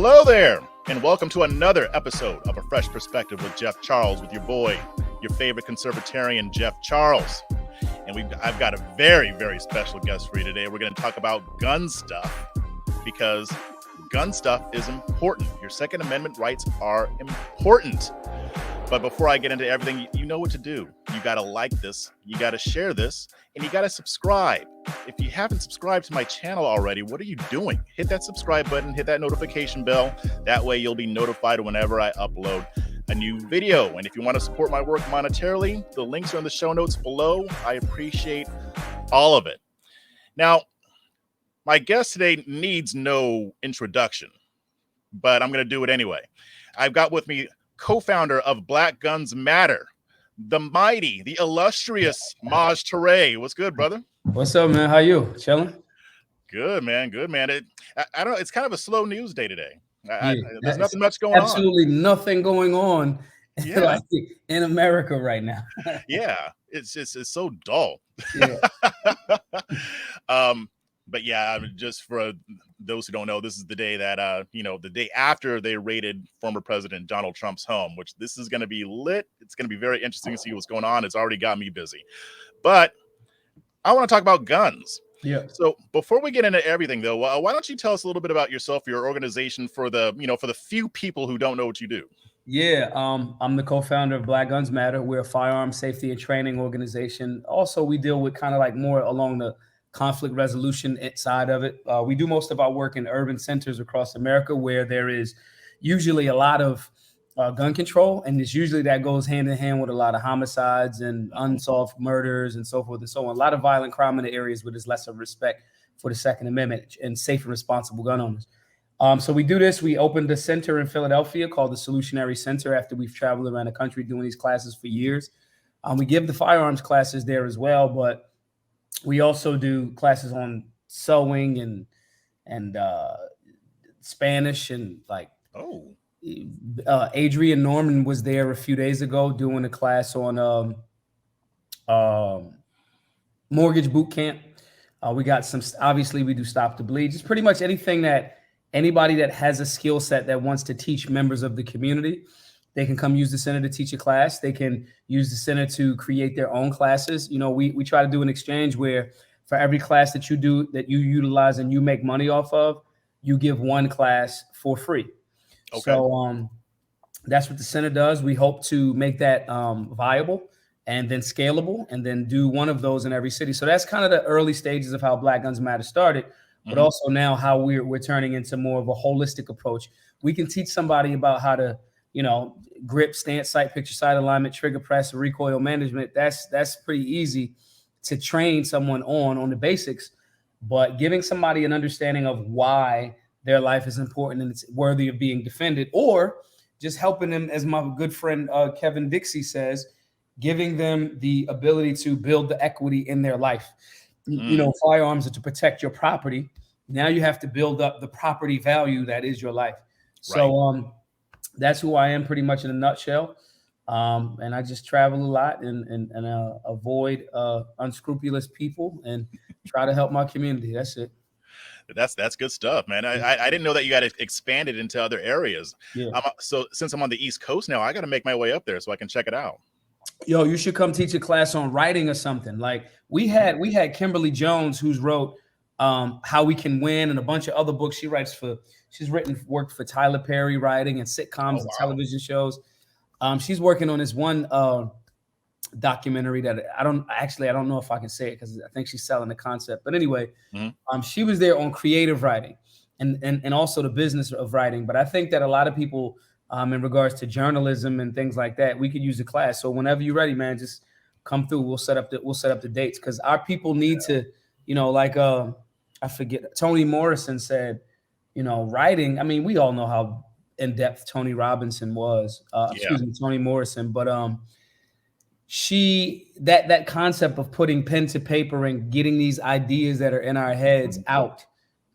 Hello there, and welcome to another episode of A Fresh Perspective with Jeff Charles, with your boy, your favorite conservatarian, Jeff Charles. And I've got a very, very special guest for you today. We're going to talk about gun stuff, because gun stuff is important. Your Second Amendment rights are important. But before I get into everything, you know what to do. You got to like this, you got to share this, and you got to subscribe. If you haven't subscribed to my channel already, what are you doing? Hit that subscribe button, hit that notification bell. That way you'll be notified whenever I upload a new video. And if you want to support my work monetarily, the links are in the show notes below. I appreciate all of it. Now, my guest today needs no introduction, but I'm going to do it anyway. I've got with me co-founder of Black Guns Matter, the mighty, the illustrious Maj Toure. What's good, brother? What's up, man? How you? Chilling? Good, man. Good, man. I don't know. It's kind of a slow news day today. There's nothing much going on. Absolutely nothing going on like in America right now. Yeah, it's so dull. Yeah. But yeah, just for those who don't know, this is the day that, the day after they raided former President Donald Trump's home, which this is going to be lit. It's going to be very interesting to see what's going on. It's already got me busy. But I want to talk about guns. Yeah. So before we get into everything, though, why don't you tell us a little bit about yourself, your organization, for the few people who don't know what you do? Yeah. I'm the co-founder of Black Guns Matter. We're a firearm safety and training organization. Also, we deal with kind of like more along the conflict resolution side of it. We do most of our work in urban centers across America, where there is usually a lot of gun control, and it's usually that goes hand in hand with a lot of homicides and unsolved murders and so forth and so on. A lot of violent crime in the areas where there's less of respect for the Second Amendment and safe and responsible gun owners. So we do this. We opened a center in Philadelphia called the Solutionary Center after we've traveled around the country doing these classes for years. We give the firearms classes there as well, but we also do classes on sewing and Spanish and like. Oh. Adrian Norman was there a few days ago doing a class on mortgage boot camp. We got some, obviously we do Stop the Bleed. Just pretty much anything that anybody that has a skill set that wants to teach members of the community, they can come use the center to teach a class. They can use the center to create their own classes. We try to do an exchange where for every class that you do, that you utilize and you make money off of, you give one class for free. Okay. So that's what the center does. We hope to make that viable and then scalable, and then do one of those in every city. So that's kind of the early stages of how Black Guns Matter started, but also now how we're turning into more of a holistic approach. We can teach somebody about how to, grip, stance, sight, picture, sight alignment, trigger press, recoil management. That's pretty easy to train someone on the basics, but giving somebody an understanding of why their life is important and it's worthy of being defended, or just helping them, as my good friend Kevin Dixie says, giving them the ability to build the equity in their life. Firearms are to protect your property. Now you have to build up the property value that is your life. Right. So that's who I am pretty much in a nutshell. And I just travel a lot and avoid unscrupulous people and try to help my community. That's it. That's good stuff, man. I didn't know that you got expanded into other areas. Yeah. So since I'm on the East Coast now, I got to make my way up there so I can check it out. Yo, you should come teach a class on writing or something. Like we had Kimberly Jones, who's wrote How We Can Win and a bunch of other books. She's worked for Tyler Perry writing and sitcoms and television shows. She's working on this one documentary that I don't know if I can say it because I think she's selling the concept. But anyway, she was there on creative writing and also the business of writing. But I think that a lot of people in regards to journalism and things like that, we could use a class. So whenever you're ready, man, just come through. We'll set up the dates because our people need to, I forget, Toni Morrison said, writing. I mean, we all know how in depth Tony Robinson was. Toni Morrison, but that concept of putting pen to paper and getting these ideas that are in our heads out,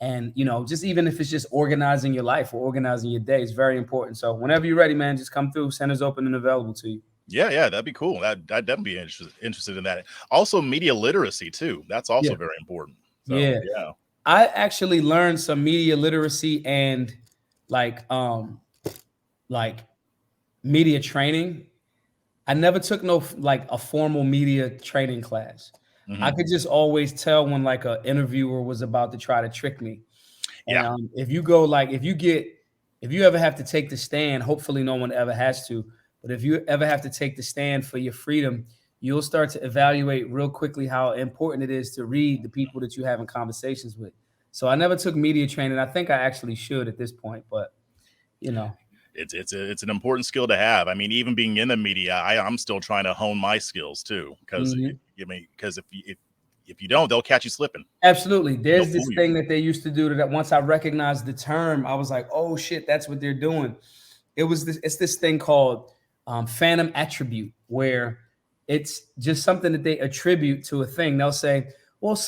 and just even if it's just organizing your life or organizing your day, is very important. So whenever you're ready, man, just come through. Center's open and available to you. Yeah, that'd be cool. I'd definitely be interested in that. Also, media literacy too. That's also very important. So, yeah. I actually learned some media literacy and like media training. I never took no like a formal media training class. I could just always tell when like an interviewer was about to try to trick me. And Yeah. if you ever have to take the stand, hopefully no one ever has to, but if you ever have to take the stand for your freedom, you'll start to evaluate real quickly how important it is to read the people that you're having conversations with. So I never took media training. I think I actually should at this point, but you know. It's an important skill to have. I mean, even being in the media, I'm still trying to hone my skills too, because if you don't, they'll catch you slipping. Absolutely. They'll There's this fool you. thing that they used to do that once I recognized the term, I was like, oh shit, that's what they're doing. It's this thing called phantom attribute, where it's just something that they attribute to a thing. They'll say, well,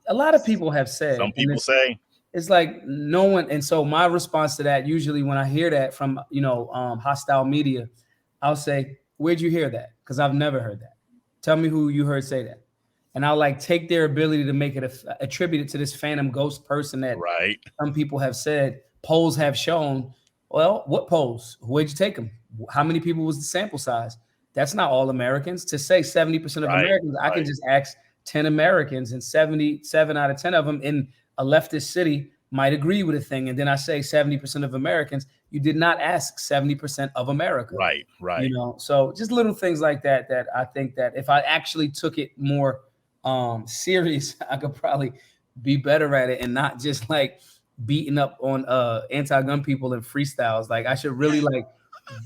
a lot of people have said, Some and people say, it's like no one. And so my response to that, usually when I hear that from, hostile media, I'll say, where'd you hear that? Because I've never heard that. Tell me who you heard say that. And I'll like take their ability to make it attributed to this phantom ghost person that right, some people have said. Polls have shown. Well, what polls? Where'd you take them? How many people was the sample size? That's not all Americans. To say 70% of Americans, I can just ask 10 Americans, and 77 out of 10 of them in a leftist city might agree with a thing. And then I say 70% of Americans. You did not ask 70% of America. right. So just little things like that I think that if I actually took it more serious, I could probably be better at it and not just like beating up on anti-gun people in freestyles. Like I should really like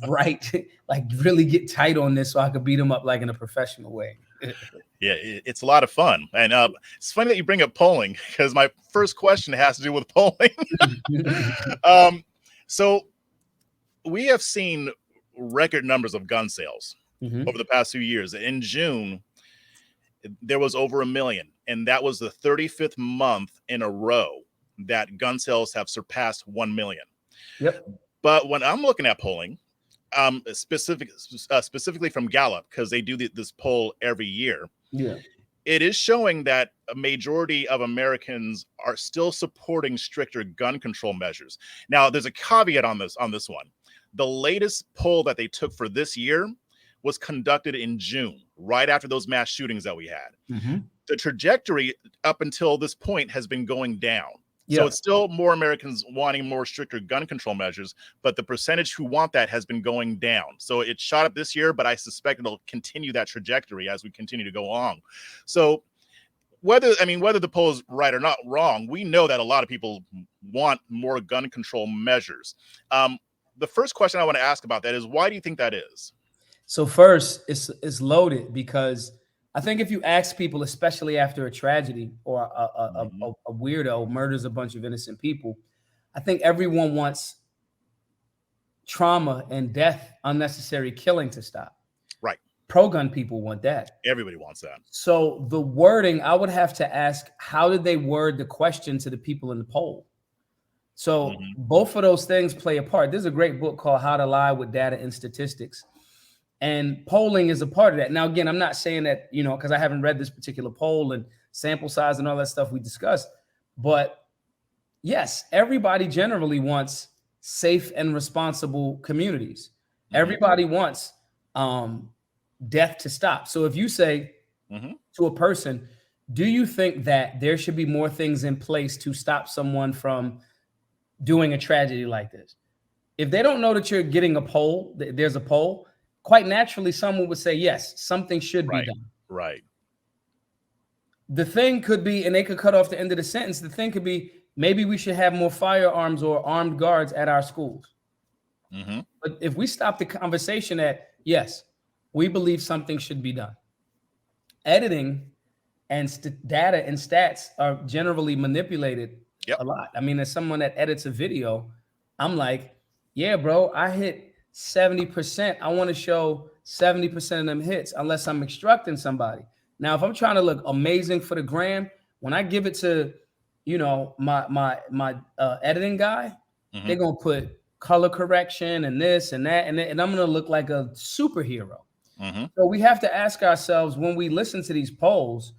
write, like really get tight on this so I could beat them up like in a professional way. Yeah, it's a lot of fun. And it's funny that you bring up polling, because my first question has to do with polling. So we have seen record numbers of gun sales over the past few years. In June, there was over 1 million, and that was the 35th month in a row that gun sales have surpassed 1 million. Yep. But when I'm looking at polling, specifically from Gallup, because they do this poll every year, it is showing that a majority of Americans are still supporting stricter gun control measures. Now, there's a caveat on this one. The latest poll that they took for this year was conducted in June, right after those mass shootings that we had. The trajectory up until this point has been going down. So it's still more Americans wanting more stricter gun control measures, but the percentage who want that has been going down. So it shot up this year, but I suspect it'll continue that trajectory as we continue to go along. So whether the poll is right or not wrong, we know that a lot of people want more gun control measures. The first question I want to ask about that is, why do you think that is? So first, it's loaded, because I think if you ask people, especially after a tragedy or a weirdo murders a bunch of innocent people, I think everyone wants trauma and death, unnecessary killing to stop. Right. Pro-gun people want that. Everybody wants that. So the wording, I would have to ask, how did they word the question to the people in the poll? So both of those things play a part. There's a great book called How to Lie with Data and Statistics. And polling is a part of that. Now, again, I'm not saying that, because I haven't read this particular poll and sample size and all that stuff we discussed. But yes, everybody generally wants safe and responsible communities. Everybody wants death to stop. So if you say to a person, do you think that there should be more things in place to stop someone from doing a tragedy like this? If they don't know that you're getting a poll, there's a poll, quite naturally, someone would say, yes, something should be done. Right. The thing could be, and they could cut off the end of the sentence, the thing could be, maybe we should have more firearms or armed guards at our schools. But if we stop the conversation at, yes, we believe something should be done. Editing and data and stats are generally manipulated a lot. I mean, as someone that edits a video, I'm like, yeah, bro, I hit 70%. I want to show 70% of them hits, unless I'm instructing somebody. Now, if I'm trying to look amazing for the gram, when I give it to, my editing guy, they're gonna put color correction and this and that, and I'm gonna look like a superhero. So we have to ask ourselves, when we listen to these polls,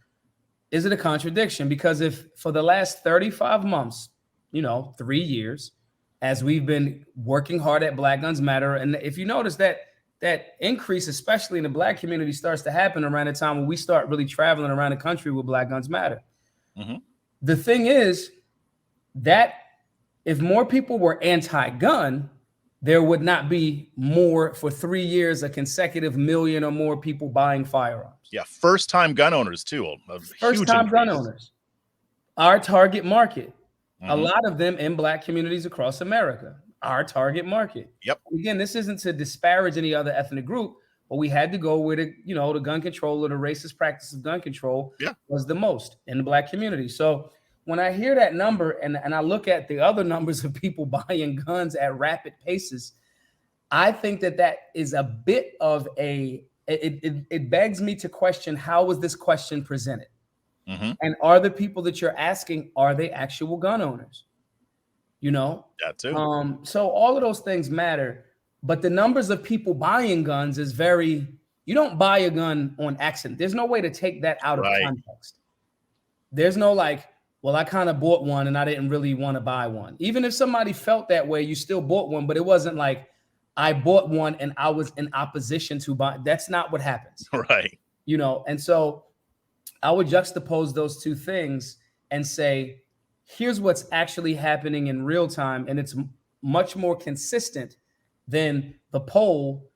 is it a contradiction? Because if for the last 35 months, 3 years, as we've been working hard at Black Guns Matter. And if you notice that increase, especially in the Black community, starts to happen around the time when we start really traveling around the country with Black Guns Matter. Mm-hmm. The thing is that if more people were anti-gun, there would not be more for 3 years, a consecutive million or more people buying firearms. Yeah, first-time gun owners too. First-time gun owners, our target market. Mm-hmm. A lot of them in Black communities across America, our target market. Yep. Again, this isn't to disparage any other ethnic group, but we had to go where the gun control or the racist practice of gun control was the most in the Black community. So when I hear that number and I look at the other numbers of people buying guns at rapid paces, I think that is a bit of it begs me to question, how was this question presented? Mm-hmm. And are the people that you're asking, are they actual gun owners? That too. So all of those things matter, but the numbers of people buying guns is you don't buy a gun on accident. There's no way to take that out of context. There's no well, I kind of bought one and I didn't really want to buy one. Even if somebody felt that way, you still bought one, but it wasn't like I bought one and I was in opposition to buy. That's not what happens. Right. And so I would juxtapose those two things and say, here's what's actually happening in real time. And it's much more consistent than the poll,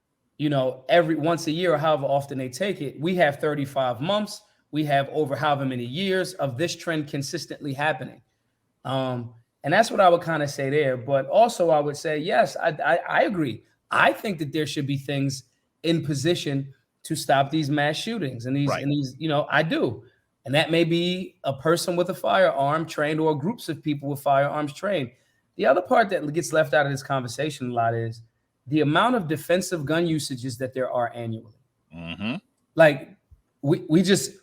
every once a year or however often they take it. We have 35 months. We have over however many years of this trend consistently happening. And that's what I would kind of say there. But also I would say, yes, I agree. I think that there should be things in position to stop these mass shootings and these, I do. And that may be a person with a firearm trained or groups of people with firearms trained. The other part that gets left out of this conversation a lot is the amount of defensive gun usages that there are annually. Mm-hmm.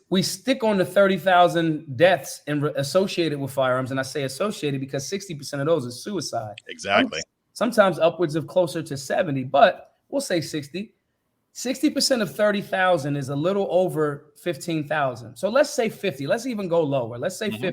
We stick on the 30,000 deaths associated with firearms. And I say associated because 60% of those are suicide. Exactly. Sometimes upwards of closer to 70, but we'll say 60. 60% of 30,000 is a little over 15,000. So let's say 50. Let's even go lower. Let's say 50.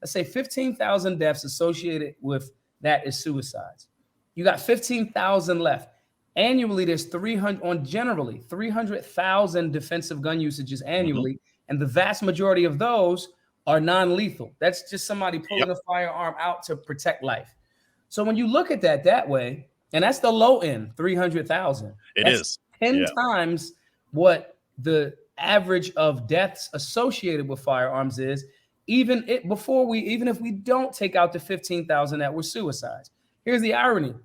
Let's say 15,000 deaths associated with that is suicides. You got 15,000 left. Annually, there's 300,000 defensive gun usages annually. And the vast majority of those are non-lethal. That's just somebody pulling a firearm out to protect life. So when you look at that way, and that's the low end, 300,000. It is 10 times what the average of deaths associated with firearms is, even if we don't take out the 15,000 that were suicides. Here's the irony.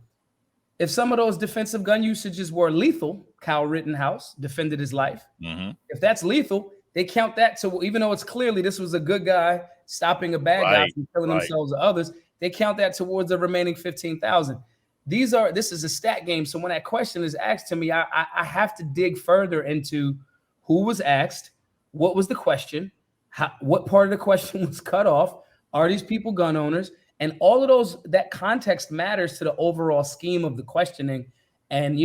If some of those defensive gun usages were lethal, Kyle Rittenhouse defended his life. Mm-hmm. If that's lethal, they count that to, even though it's clearly this was a good guy stopping a bad guy from killing themselves or others, they count that towards the remaining 15,000. This is a stat game. So when that question is asked to me, I have to dig further into who was asked, what was the question, what part of the question was cut off, are these people gun owners? And all of that context matters to the overall scheme of the questioning. And,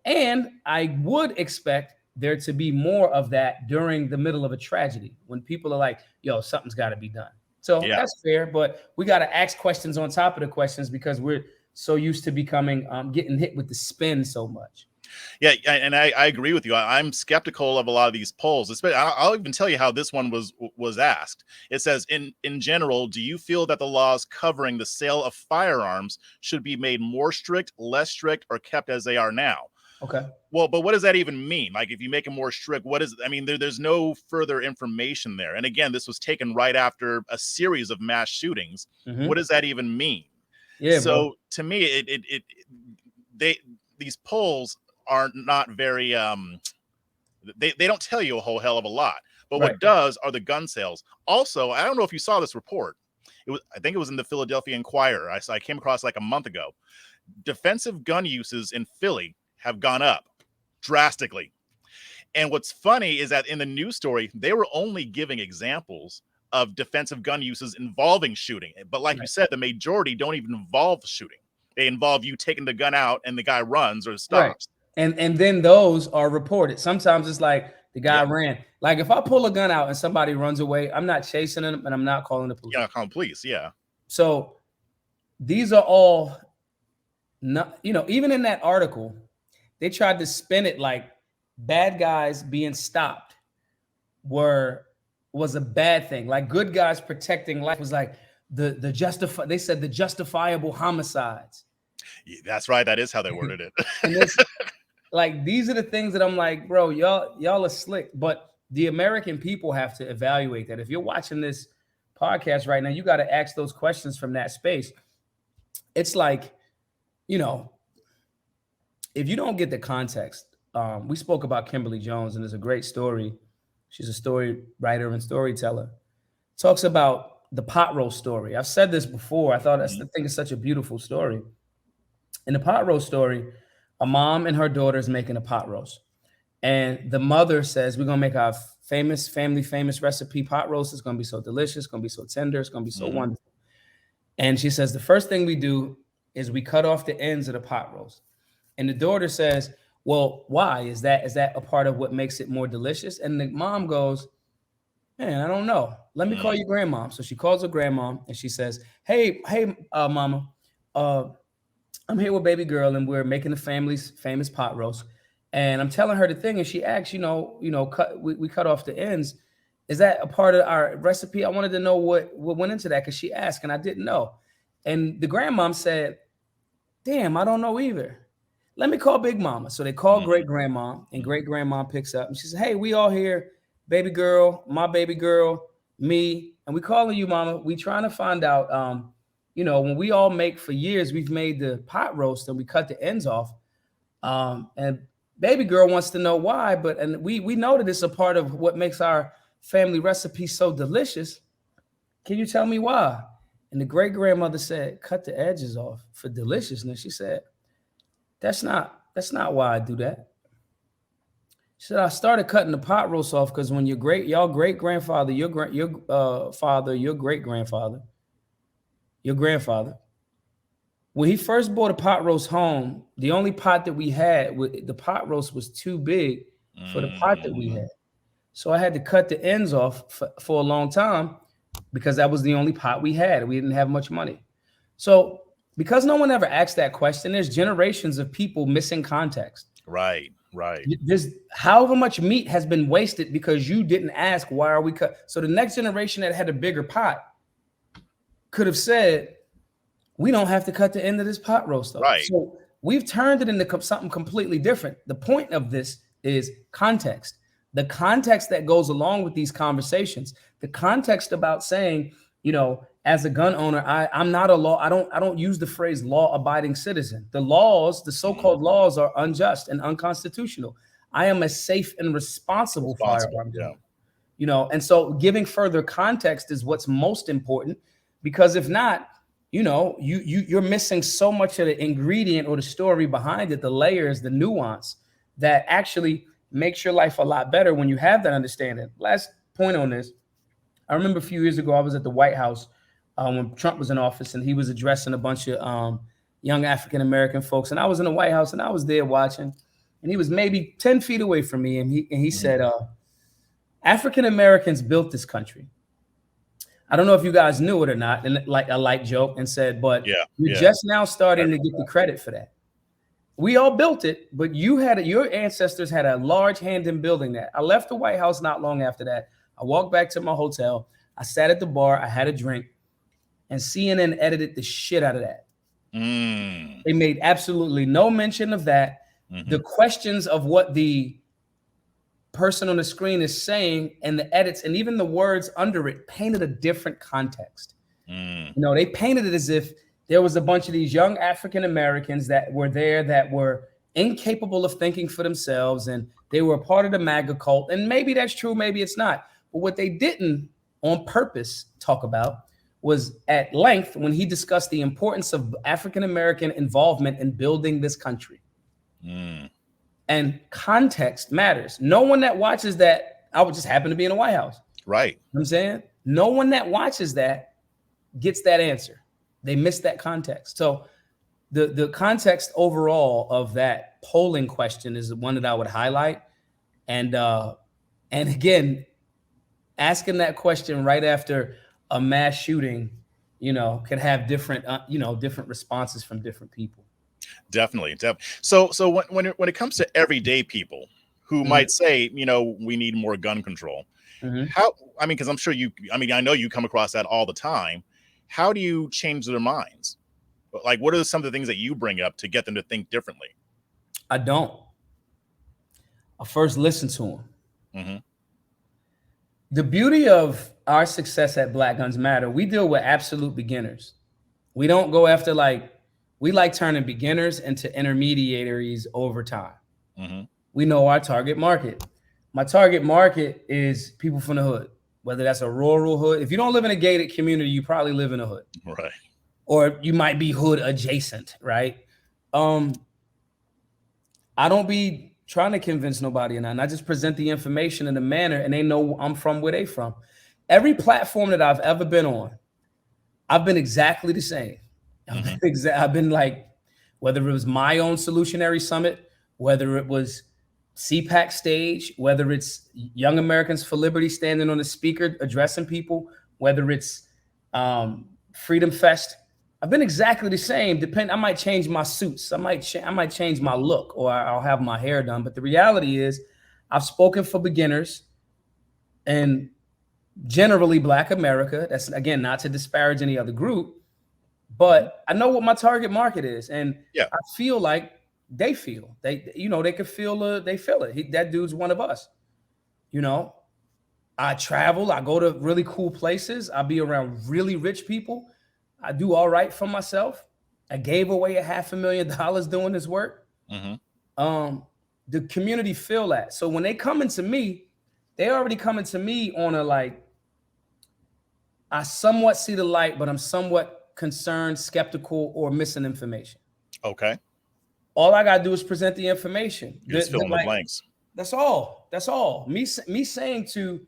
and I would expect there to be more of that during the middle of a tragedy when people are like, yo, something's got to be done. So that's fair, but we got to ask questions on top of the questions because we're so used to becoming getting hit with the spin so much. Yeah, and I agree with you. I'm skeptical of a lot of these polls. Especially, I'll even tell you how this one was asked. It says, in general, do you feel that the laws covering the sale of firearms should be made more strict, less strict, or kept as they are now? Okay. Well, but what does that even mean? Like, if you make it more strict, what is? I mean, there's no further information there. And again, this was taken right after a series of mass shootings. Mm-hmm. What does that even mean? Yeah. So to me, these polls are not very they don't tell you a whole hell of a lot, but what does are the gun sales. Also, I don't know if you saw this report. I think it was in the Philadelphia Inquirer. I came across like a month ago. Defensive gun uses in Philly have gone up drastically. And what's funny is that in the news story, they were only giving examples of defensive gun uses involving shooting. But like you said, the majority don't even involve shooting. They involve you taking the gun out and the guy runs or stops. Right. And then those are reported. Sometimes it's like the guy ran. Like if I pull a gun out and somebody runs away, I'm not chasing them and I'm not calling the police. Yeah, call the police. Yeah. So these are all not, even in that article, they tried to spin it like bad guys being stopped were was a bad thing. Like good guys protecting life was like the justify. They said the justifiable homicides. That's right. That is how they worded it. And this, like, these are the things that I'm like, bro, y'all are slick. But the American people have to evaluate that. If you're watching this podcast right now, you got to ask those questions from that space. It's like, if you don't get the context, we spoke about Kimberly Jones, and there's a great story. She's a story writer and storyteller. Talks about the pot roast story. I've said this before. I think it's such a beautiful story. In the pot roast story, a mom and her daughter is making a pot roast. And the mother says, we're going to make our famous recipe pot roast. It's going to be so delicious. It's going to be so tender. It's going to be so wonderful. And she says, the first thing we do is we cut off the ends of the pot roast. And the daughter says, well, why? Is that a part of what makes it more delicious? And the mom goes, man, I don't know. Let me call your grandma. So she calls her grandma and she says, hey, mama, I'm here with baby girl and we're making the family's famous pot roast. And I'm telling her the thing. And she asks, we cut off the ends. Is that a part of our recipe? I wanted to know what went into that because she asked and I didn't know. And the grandmom said, damn, I don't know either. Let me call Big Mama. So they call great grandma and great grandma picks up and she says, hey, we all here, baby girl, my baby girl, me, and we calling you mama. We trying to find out, when we all make for years, we've made the pot roast and we cut the ends off. And baby girl wants to know why, and we know that it's a part of what makes our family recipe so delicious. Can you tell me why? And the great grandmother said, cut the edges off for deliciousness. She said, that's not why I do that. She said, I started cutting the pot roast off because when your great grandfather, your grandfather, when he first brought a pot roast home, the only pot that we had, the pot roast was too big for the pot that we had. So I had to cut the ends off for a long time because that was the only pot we had. We didn't have much money. So because no one ever asked that question, there's generations of people missing context. Right. There's however much meat has been wasted because you didn't ask, why are we cut? So the next generation that had a bigger pot could have said, we don't have to cut the end of this pot roast off. Right. So we've turned it into something completely different. The point of this is context. The context that goes along with these conversations, the context about saying, as a gun owner, I'm not a law. I don't use the phrase law-abiding citizen. The laws, the so-called laws, are unjust and unconstitutional. I am a safe and responsible firearm. Yeah. And so giving further context is what's most important, because if not, you're missing so much of the ingredient or the story behind it, the layers, the nuance that actually makes your life a lot better when you have that understanding. Last point on this. I remember a few years ago, I was at the White House when Trump was in office, and he was addressing a bunch of young African-American folks. And I was in the White House, and I was there watching, and he was maybe 10 feet away from me. And he said, African-Americans built this country. I don't know if you guys knew it or not, and like a light joke, and said, but you're just now starting to get the credit for that. We all built it, but your ancestors had a large hand in building that. I left the White House not long after that. I walked back to my hotel. I sat at the bar. I had a drink, and CNN edited the shit out of that. They made absolutely no mention of that. The questions of what the person on the screen is saying and the edits and even the words under it painted a different context. They painted it as if there was a bunch of these young African Americans that were there that were incapable of thinking for themselves, and they were a part of the MAGA cult. And maybe that's true, maybe it's not. But what they didn't on purpose talk about was at length when he discussed the importance of African American involvement in building this country. And context matters. No one that watches that, I would just happen to be in the White House. Right. You know what I'm saying? No one that watches that gets that answer. They miss that context. So the context overall of that polling question is the one that I would highlight. And again, asking that question right after a mass shooting, can have different, different responses from different people. Definitely. So when it comes to everyday people who might say, we need more gun control, how, I mean, because I'm sure I know you come across that all the time. How do you change their minds? Like, what are some of the things that you bring up to get them to think differently? I don't. I first listen to them. Mm-hmm. The beauty of our success at Black Guns Matter, we deal with absolute beginners. We don't go after we like turning beginners into intermediaries over time. Mm-hmm. We know our target market. My target market is people from the hood, whether that's a rural hood. If you don't live in a gated community, you probably live in a hood. Right. Or you might be hood adjacent, right? I don't be trying to convince nobody or nothing. I just present the information in a manner and they know I'm from where they from. Every platform that I've ever been on, I've been exactly the same. I've been like, whether it was my own solutionary summit, whether it was CPAC stage, whether it's Young Americans for Liberty standing on the speaker addressing people, whether it's Freedom Fest, I've been exactly the same. I might change my suits, I might change my look, or I'll have my hair done. But the reality is, I've spoken for beginners, and generally Black America. That's, again, not to disparage any other group, but I know what my target market is, and I feel like they feel they could feel they feel it. That dude's one of us. I travel, I go to really cool places, I be around really rich people. I do all right for myself. I gave away $500,000 doing this work. The community feel that. So when they come into me, they already coming to me on a I somewhat see the light, but I'm somewhat concerned, skeptical, or missing information. Okay. All I gotta do is present the information. You just fill in the blanks. That's all. That's all. Me saying to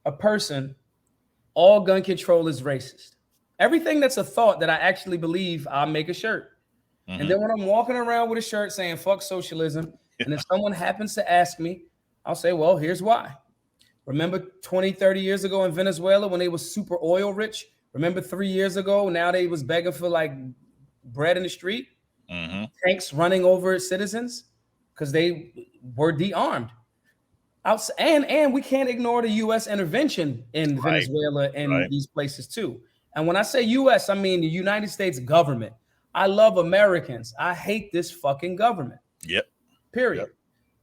a person, all gun control is racist. Everything that's a thought that I actually believe, I'll make a shirt. And then when I'm walking around with a shirt saying fuck socialism, and if someone happens to ask me, I'll say, well, here's why. Remember 20, 30 years ago in Venezuela when they was super oil rich? Remember 3 years ago, now they was begging for bread in the street? Tanks running over citizens because they were de-armed. And we can't ignore the U.S. intervention in Venezuela and these places too. And when I say U.S., I mean the United States government. I love Americans. I hate this fucking government. Yep. Period. Yep.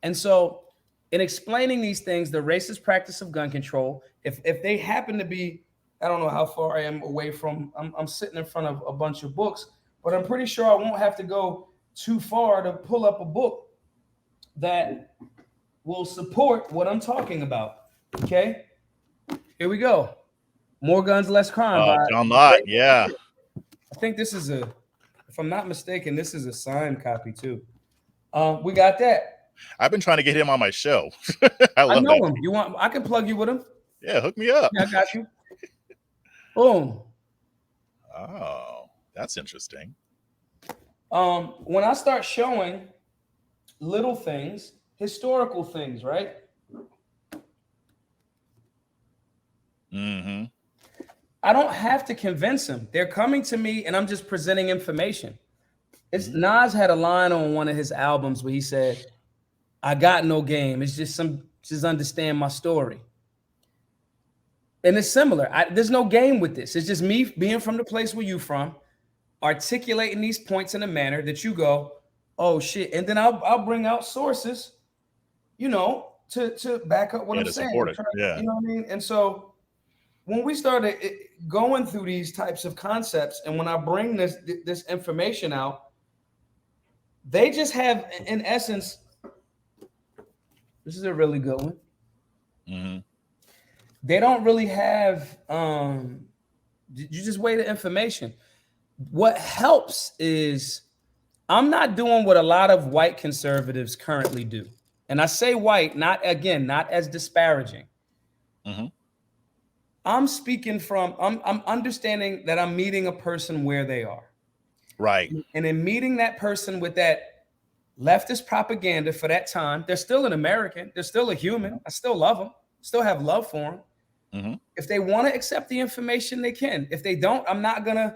And so in explaining these things, the racist practice of gun control, if they happen to be, I don't know how far I am away from, I'm sitting in front of a bunch of books, but I'm pretty sure I won't have to go too far to pull up a book that will support what I'm talking about. Okay, here we go. More Guns, Less Crime. By John Lott. Yeah. I think this is if I'm not mistaken, this is a signed copy too. We got that. I've been trying to get him on my show. I know him. You want? I can plug you with him. Yeah, hook me up. Yeah, I got you. Boom. Oh, that's interesting. When I start showing little things, historical things, right? I don't have to convince them. They're coming to me and I'm just presenting information. Nas had a line on one of his albums where he said, I got no game. It's just understand my story. And it's similar. There's no game with this. It's just me being from the place where you from, articulating these points in a manner that you go, oh shit. And then I'll bring out sources, to back up what I'm saying. Yeah. You know what I mean? And so when we started going through these types of concepts, and when I bring this information out, they just have, in essence, this is a really good one. They don't really have, you just weigh the information. What helps is I'm not doing what a lot of white conservatives currently do. And I say white, not as disparaging. I'm speaking from, I'm understanding that I'm meeting a person where they are. Right. And in meeting that person with that leftist propaganda for that time, they're still an American. They're still a human. I still love them. Still have love for them. If they want to accept the information, they can. If they don't, I'm not going to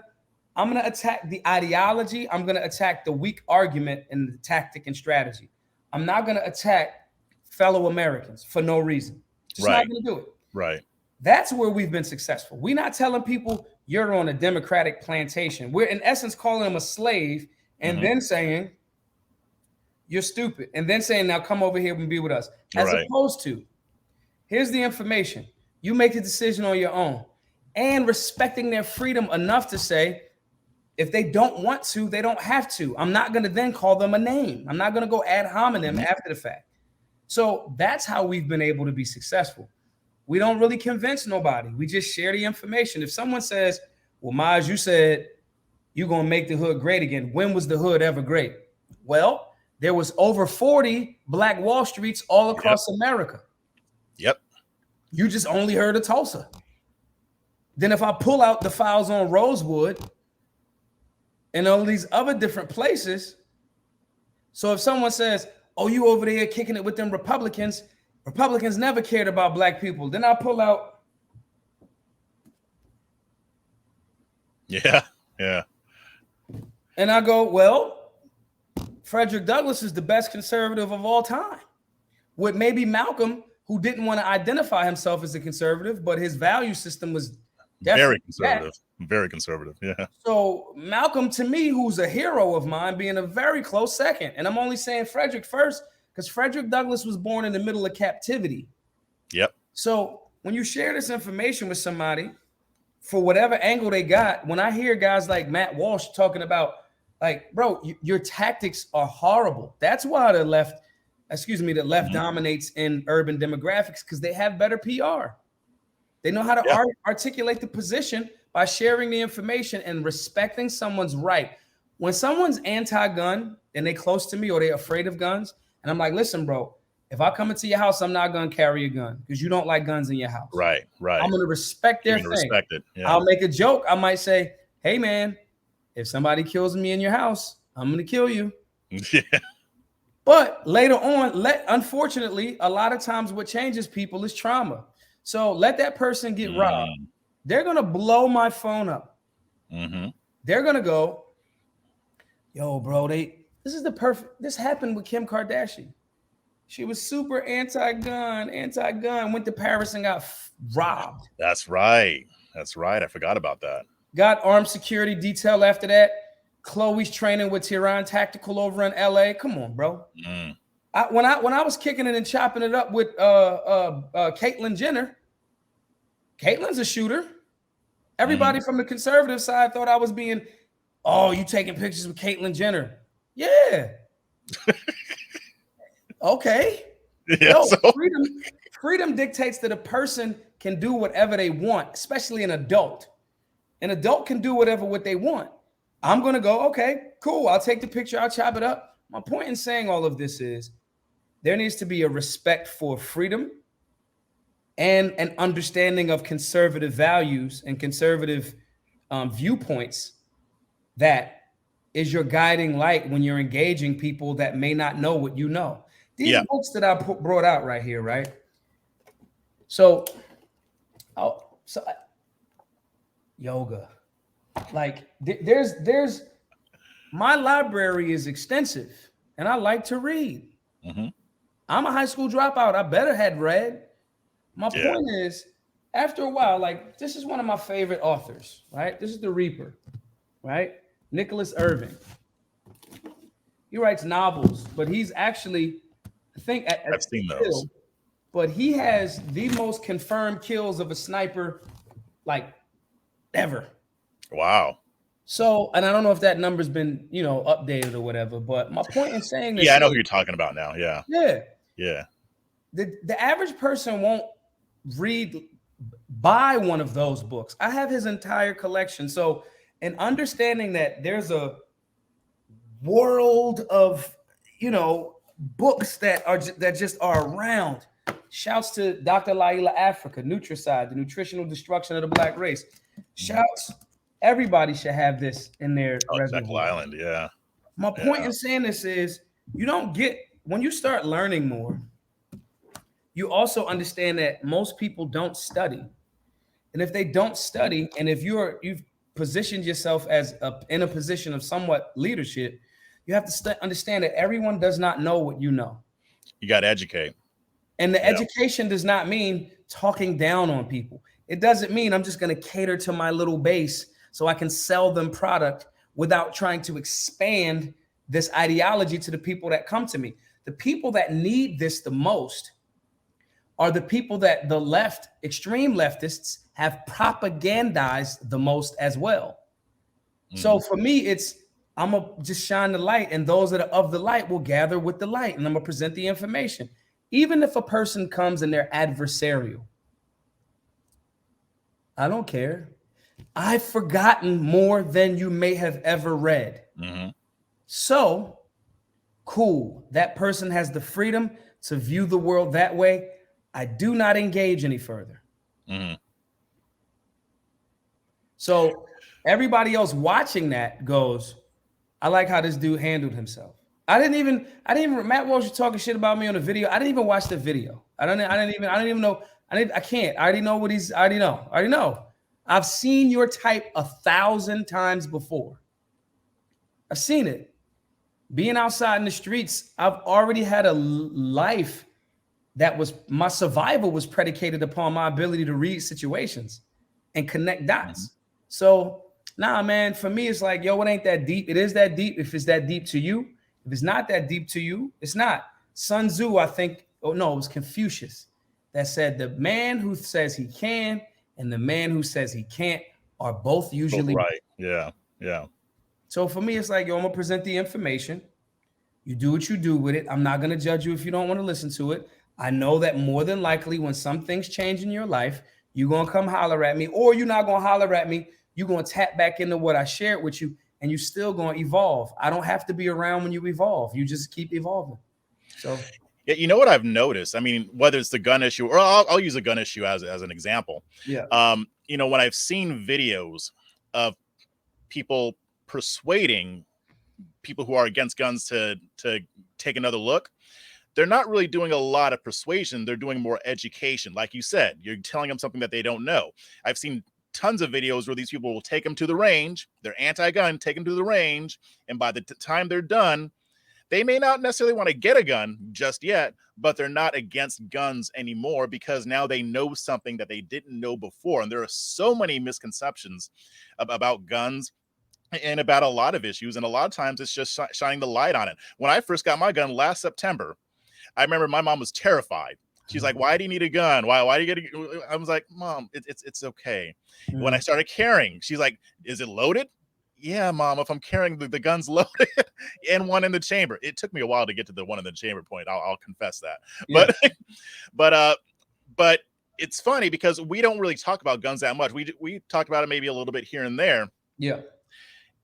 I'm going to attack the ideology. I'm going to attack the weak argument and the tactic and strategy. I'm not going to attack fellow Americans for no reason. Just not going to do it. Right. That's where we've been successful. We're not telling people you're on a Democratic plantation. We're in essence calling them a slave and then saying you're stupid and then saying, now come over here and be with us. As opposed to, here's the information. You make the decision on your own and respecting their freedom enough to say, if they don't want to, they don't have to. I'm not going to then call them a name. I'm not going to go ad hominem after the fact. So that's how we've been able to be successful. We don't really convince nobody. We just share the information. If someone says, well, Maj, you said you're going to make the hood great again. When was the hood ever great? Well, there was over 40 Black Wall Streets all across America. Yep. You just only heard of Tulsa. Then if I pull out the files on Rosewood and all these other different places. So if someone says, oh, you over there kicking it with them Republicans never cared about Black people. Then I pull out. Yeah. And I go, well, Frederick Douglass is the best conservative of all time. With maybe Malcolm, who didn't want to identify himself as a conservative, but his value system was very conservative. Very conservative. Yeah. So Malcolm, to me, who's a hero of mine, being a very close second. And I'm only saying Frederick first because Frederick Douglass was born in the middle of captivity. Yep. So when you share this information with somebody, for whatever angle they got, when I hear guys like Matt Walsh talking about, like, bro, your tactics are horrible. That's why the left dominates in urban demographics, because they have better PR. They know how to articulate the position by sharing the information and respecting someone's right. When someone's anti-gun and they close to me or they're afraid of guns, and I'm like, listen, bro, if I come into your house, I'm not going to carry a gun because you don't like guns in your house. Right. I'm going to respect their thing. Respect it. Yeah. I'll make a joke. I might say, hey, man, if somebody kills me in your house, I'm going to kill you. Yeah. But later on, unfortunately, a lot of times what changes people is trauma. So let that person get robbed. They're going to blow my phone up. They're going to go, yo, bro, this happened with Kim Kardashian. She was super anti-gun, went to Paris and got robbed. That's right. I forgot about that. Got armed security detail after that. Chloe's training with Tehran Tactical over in LA. Come on, bro. When I was kicking it and chopping it up with Caitlyn Jenner, Caitlyn's a shooter. Everybody from the conservative side thought I was being, oh, you taking pictures with Caitlyn Jenner. Yeah. Okay. Yeah, freedom dictates that a person can do whatever they want, especially an adult. An adult can do what they want. I'm going to go, okay, cool. I'll take the picture. I'll chop it up. My point in saying all of this is there needs to be a respect for freedom and an understanding of conservative values and conservative viewpoints that is your guiding light when you're engaging people that may not know what you know. These books that I brought out right here, right? So yoga. Like there's my library is extensive and I like to read. I'm a high school dropout. I better had read. My point is, after a while, like this is one of my favorite authors, right? This is The Reaper, right? Nicholas Irving. He writes novels, but he's actually, I think I've seen those. But he has the most confirmed kills of a sniper like ever. Wow. So, and I don't know if that number's been, updated or whatever, but my point in saying this. Yeah, I know who you're talking about now. Yeah. Yeah. The average person won't buy one of those books. I have his entire collection. So, in understanding that there's a world of, books that just are around. Shouts to Dr. Laila Africa, Nutricide, the nutritional destruction of the Black race. Shouts. Everybody should have this in their reservoir. Island, yeah. My point in saying this is when you start learning more, you also understand that most people don't study. And if they don't study, and if positioned yourself as in a position of somewhat leadership, you have to understand that everyone does not know what you know. You got to educate. And the education does not mean talking down on people. It doesn't mean I'm just going to cater to my little base so I can sell them product without trying to expand this ideology to the people that come to me. The people that need this the most are the people that the left, extreme leftists, have propagandized the most as well. So for me, I'm going to just shine the light, and those that are of the light will gather with the light, and I'm going to present the information. Even if a person comes and they're adversarial, I don't care. I've forgotten more than you may have ever read. So, cool. That person has the freedom to view the world that way. I do not engage any further. So everybody else watching that goes, I like how this dude handled himself. Matt Walsh was talking shit about me on the video. I didn't even watch the video. I didn't even know. I can't. I already know what I already know. I've seen your type 1,000 times before. I've seen it. Being outside in the streets, I've already had a life that was, my survival was predicated upon my ability to read situations and connect dots. So, nah, man, for me, it's like, yo, it ain't that deep. It is that deep if it's that deep to you. If it's not that deep to you, it's not. Sun Tzu, I think, it was Confucius that said the man who says he can and the man who says he can't are both usually right. Yeah. So for me, it's like, yo, I'm gonna present the information. You do what you do with it. I'm not gonna judge you if you don't want to listen to it. I know that more than likely when some things change in your life, you're gonna come holler at me, or you're not gonna holler at me. You're gonna tap back into what I shared with you, and you're still gonna evolve. I don't have to be around when you evolve. You just keep evolving. So yeah, you know what I've noticed? I mean, whether it's the gun issue, or I'll use a gun issue as an example. Yeah. When I've seen videos of people persuading people who are against guns to take another look, they're not really doing a lot of persuasion. They're doing more education. Like you said, you're telling them something that they don't know. I've seen tons of videos where these people will take them to the range. They're anti-gun, take them to the range. And by the time they're done, they may not necessarily want to get a gun just yet, but they're not against guns anymore because now they know something that they didn't know before. And there are so many misconceptions about guns and about a lot of issues. And a lot of times it's just shining the light on it. When I first got my gun last September, I remember my mom was terrified. She's like, why do you need a gun? Why do you get a... I was like, Mom, it's okay. When I started carrying, she's like, is it loaded? Yeah, Mom, if I'm carrying the gun's loaded and one in the chamber. It took me a while to get to the one in the chamber point. I'll confess that. Yeah. But it's funny because we don't really talk about guns that much. We talked about it maybe a little bit here and there. Yeah.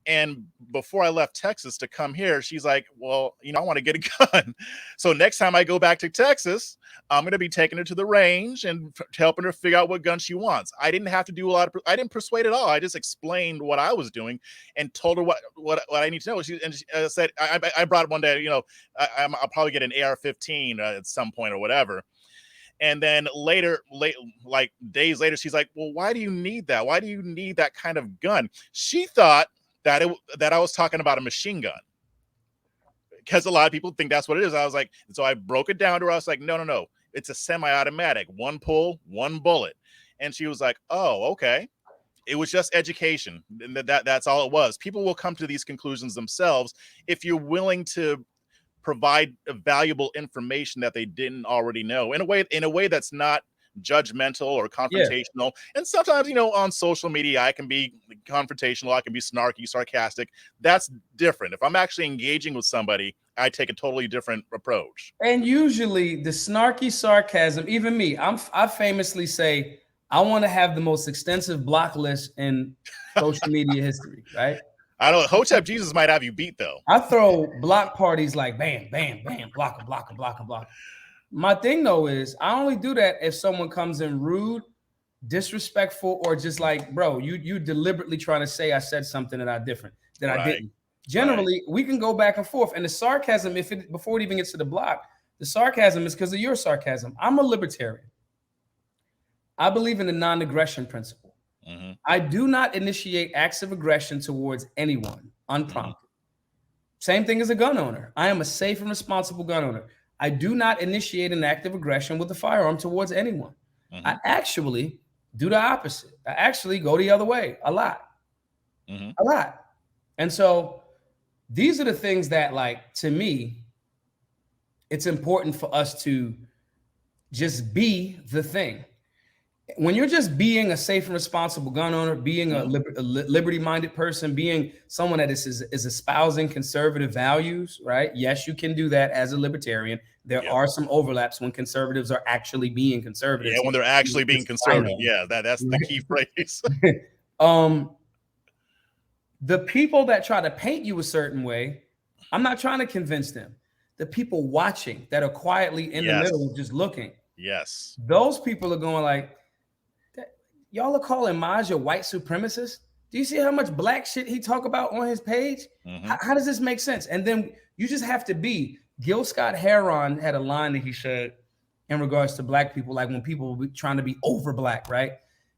And before I left Texas to come here, she's like, well, I want to get a gun. So next time I go back to Texas, I'm going to be taking her to the range and helping her figure out what gun she wants. I didn't have to do I didn't persuade at all. I just explained what I was doing and told her what I need to know. She said, I brought it one day, I'll probably get an AR-15 at some point or whatever. And then like days later, she's like, well, why do you need that? Why do you need that kind of gun? She thought that I was talking about a machine gun because a lot of people think that's what it is. I was like, so I broke it down to her. I was like, no, it's a semi-automatic, one pull, one bullet. And she was like, oh, okay. It was just education. That's all it was. People will come to these conclusions themselves if you're willing to provide valuable information that they didn't already know in a way that's not judgmental or confrontational. Yeah. And sometimes, on social media, I can be confrontational. I can be snarky, sarcastic. That's different. If I'm actually engaging with somebody, I take a totally different approach. And usually the snarky sarcasm, even me, I famously say, I want to have the most extensive block list in social media history, right? I don't know. Hotep Jesus might have you beat though. I throw block parties like bam, bam, bam, block. My thing though is I only do that if someone comes in rude, disrespectful, or just like, bro, you deliberately trying to say I said something that I didn't. Generally, we can go back and forth. And the sarcasm, before it even gets to the block, the sarcasm is because of your sarcasm. I'm a libertarian. I believe in the non-aggression principle. I do not initiate acts of aggression towards anyone unprompted. Same thing as a gun owner. I am a safe and responsible gun owner. I do not initiate an act of aggression with a firearm towards anyone. I actually do the opposite. I actually go the other way a lot. A lot. And so these are the things that, like, to me, it's important for us to just be the thing. When you're just being a safe and responsible gun owner, being a liberty-minded person, being someone that is espousing conservative values, right? Yes, you can do that as a libertarian. There are some overlaps when conservatives are actually being conservative. Yeah, when they're actually being conservative. Yeah, that's the key phrase. The people that try to paint you a certain way, I'm not trying to convince them. The people watching that are quietly in the middle, just looking. Yes. Those people are going like, y'all are calling Maj a white supremacist? Do you see how much black shit he talk about on his page? How does this make sense? And then you just have to be. Gil Scott Heron had a line that he said in regards to black people, like when people were trying to be over black, right?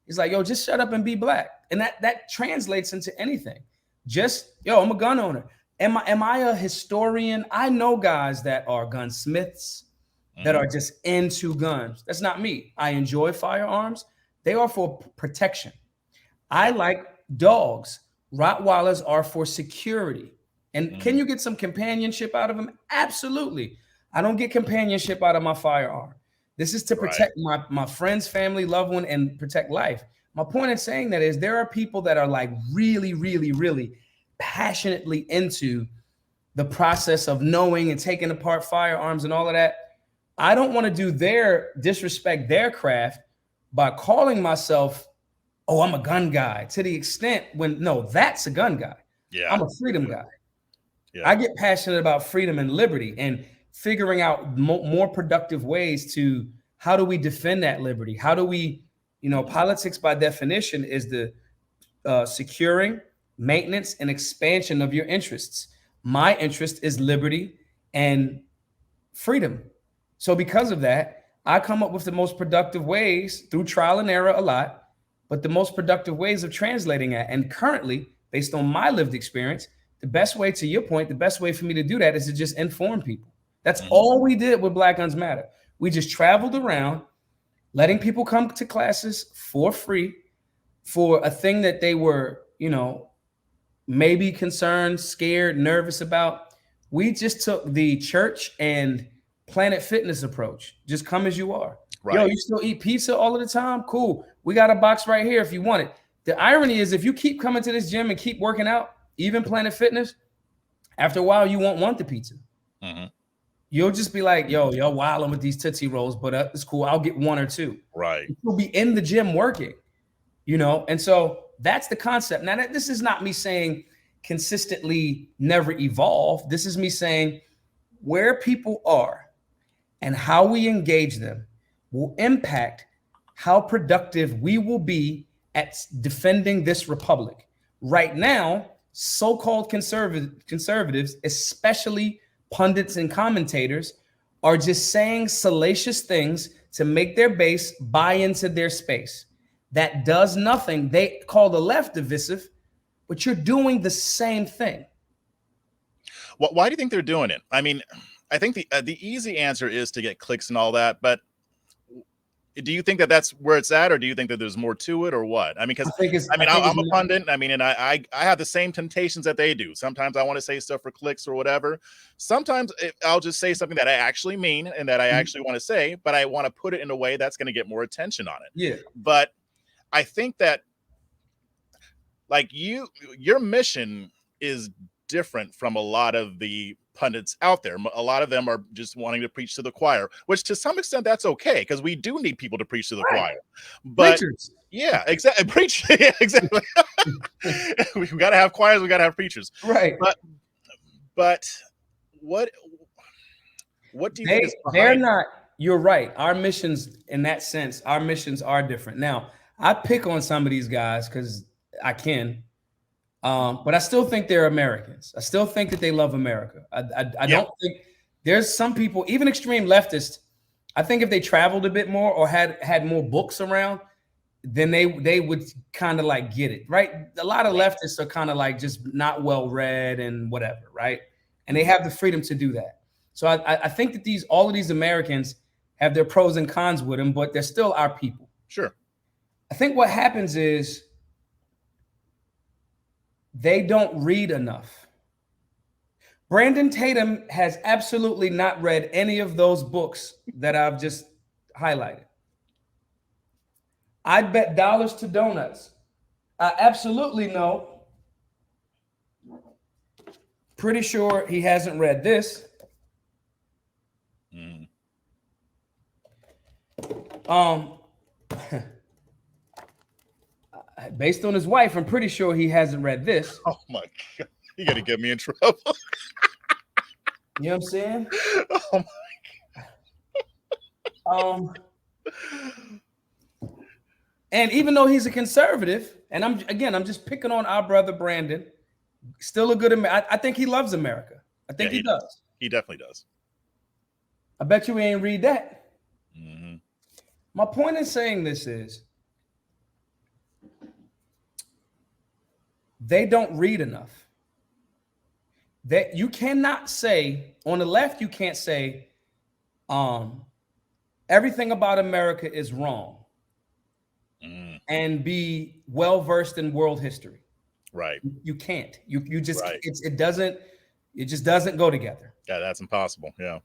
He's like, yo, just shut up and be black. And that translates into anything. Just, yo, I'm a gun owner. Am I a historian? I know guys that are gunsmiths, that are just into guns. That's not me. I enjoy firearms. They are for protection. I like dogs. Rottweilers are for security. And can you get some companionship out of them? Absolutely. I don't get companionship out of my firearm. This is to protect my friends, family, loved one, and protect life. My point in saying that is there are people that are like really, really, really passionately into the process of knowing and taking apart firearms and all of that. I don't want to disrespect their craft by calling myself, oh, I'm a gun guy, to the extent when, no, that's a gun guy. Yeah. I'm a freedom guy. Yeah. I get passionate about freedom and liberty and figuring out more productive ways to, how do we defend that liberty? How do we, politics by definition is the securing, maintenance, and expansion of your interests. My interest is liberty and freedom. So because of that, I come up with the most productive ways through trial and error a lot, but the most productive ways of translating that. And currently, based on my lived experience, the best way, to your point, the best way for me to do that is to just inform people. That's all we did with Black Guns Matter. We just traveled around, letting people come to classes for free for a thing that they were, maybe concerned, scared, nervous about. We just took the church and Planet Fitness approach. Just come as you are. Right. Yo, you still eat pizza all of the time? Cool. We got a box right here if you want it. The irony is if you keep coming to this gym and keep working out, even Planet Fitness, after a while, you won't want the pizza. You'll just be like, yo, wilding with these Tootsie Rolls, but it's cool. I'll get one or two. Right. You'll be in the gym working, And so that's the concept. Now, this is not me saying consistently never evolve. This is me saying where people are and how we engage them will impact how productive we will be at defending this republic. Right now, so-called conservatives, especially pundits and commentators, are just saying salacious things to make their base buy into their space. That does nothing. They call the left divisive, but you're doing the same thing. Why do you think they're doing it? I mean, I think the easy answer is to get clicks and all that, but do you think that that's where it's at, or do you think that there's more to it, or what? I mean, because I'm a pundit. I mean, and I have the same temptations that they do. Sometimes I want to say stuff for clicks or whatever. Sometimes I'll just say something that I actually mean and that I actually want to say, but I want to put it in a way that's going to get more attention on it. Yeah. But I think that, like, your mission is different from a lot of the pundits out there. A lot of them are just wanting to preach to the choir, which to some extent that's okay, because we do need people to preach to the choir. But preachers. Yeah, exactly. Preach. Yeah, exactly. We got to have choirs. We got to have preachers. Right. But what do you think is behind they're not? You're right. Our missions, in that sense, our missions are different. Now, I pick on some of these guys because I can. But I still think they're Americans. I still think that they love America. I don't think there's some people, even extreme leftists, I think if they traveled a bit more or had more books around, then they would kind of like get it, right? A lot of leftists are kind of like just not well read and whatever, right? And they have the freedom to do that. So I think that all of these Americans have their pros and cons with them, but they're still our people. Sure. I think what happens is they don't read enough. Brandon Tatum has absolutely not read any of those books that I've just highlighted. I'd bet dollars to donuts. I absolutely know. Pretty sure he hasn't read this. Based on his wife, I'm pretty sure he hasn't read this. Oh my God. You're going to get me in trouble. You know what I'm saying? Oh and even though he's a conservative, and I'm just picking on our brother Brandon, still a good American. I think he loves America. I think he does. He definitely does. I bet you he ain't read that. My point in saying this is they don't read enough. That you cannot say on the left, you can't say everything about America is wrong and be well versed in world history. Right. You can't. You just it just doesn't go together. Yeah, that's impossible. Yeah.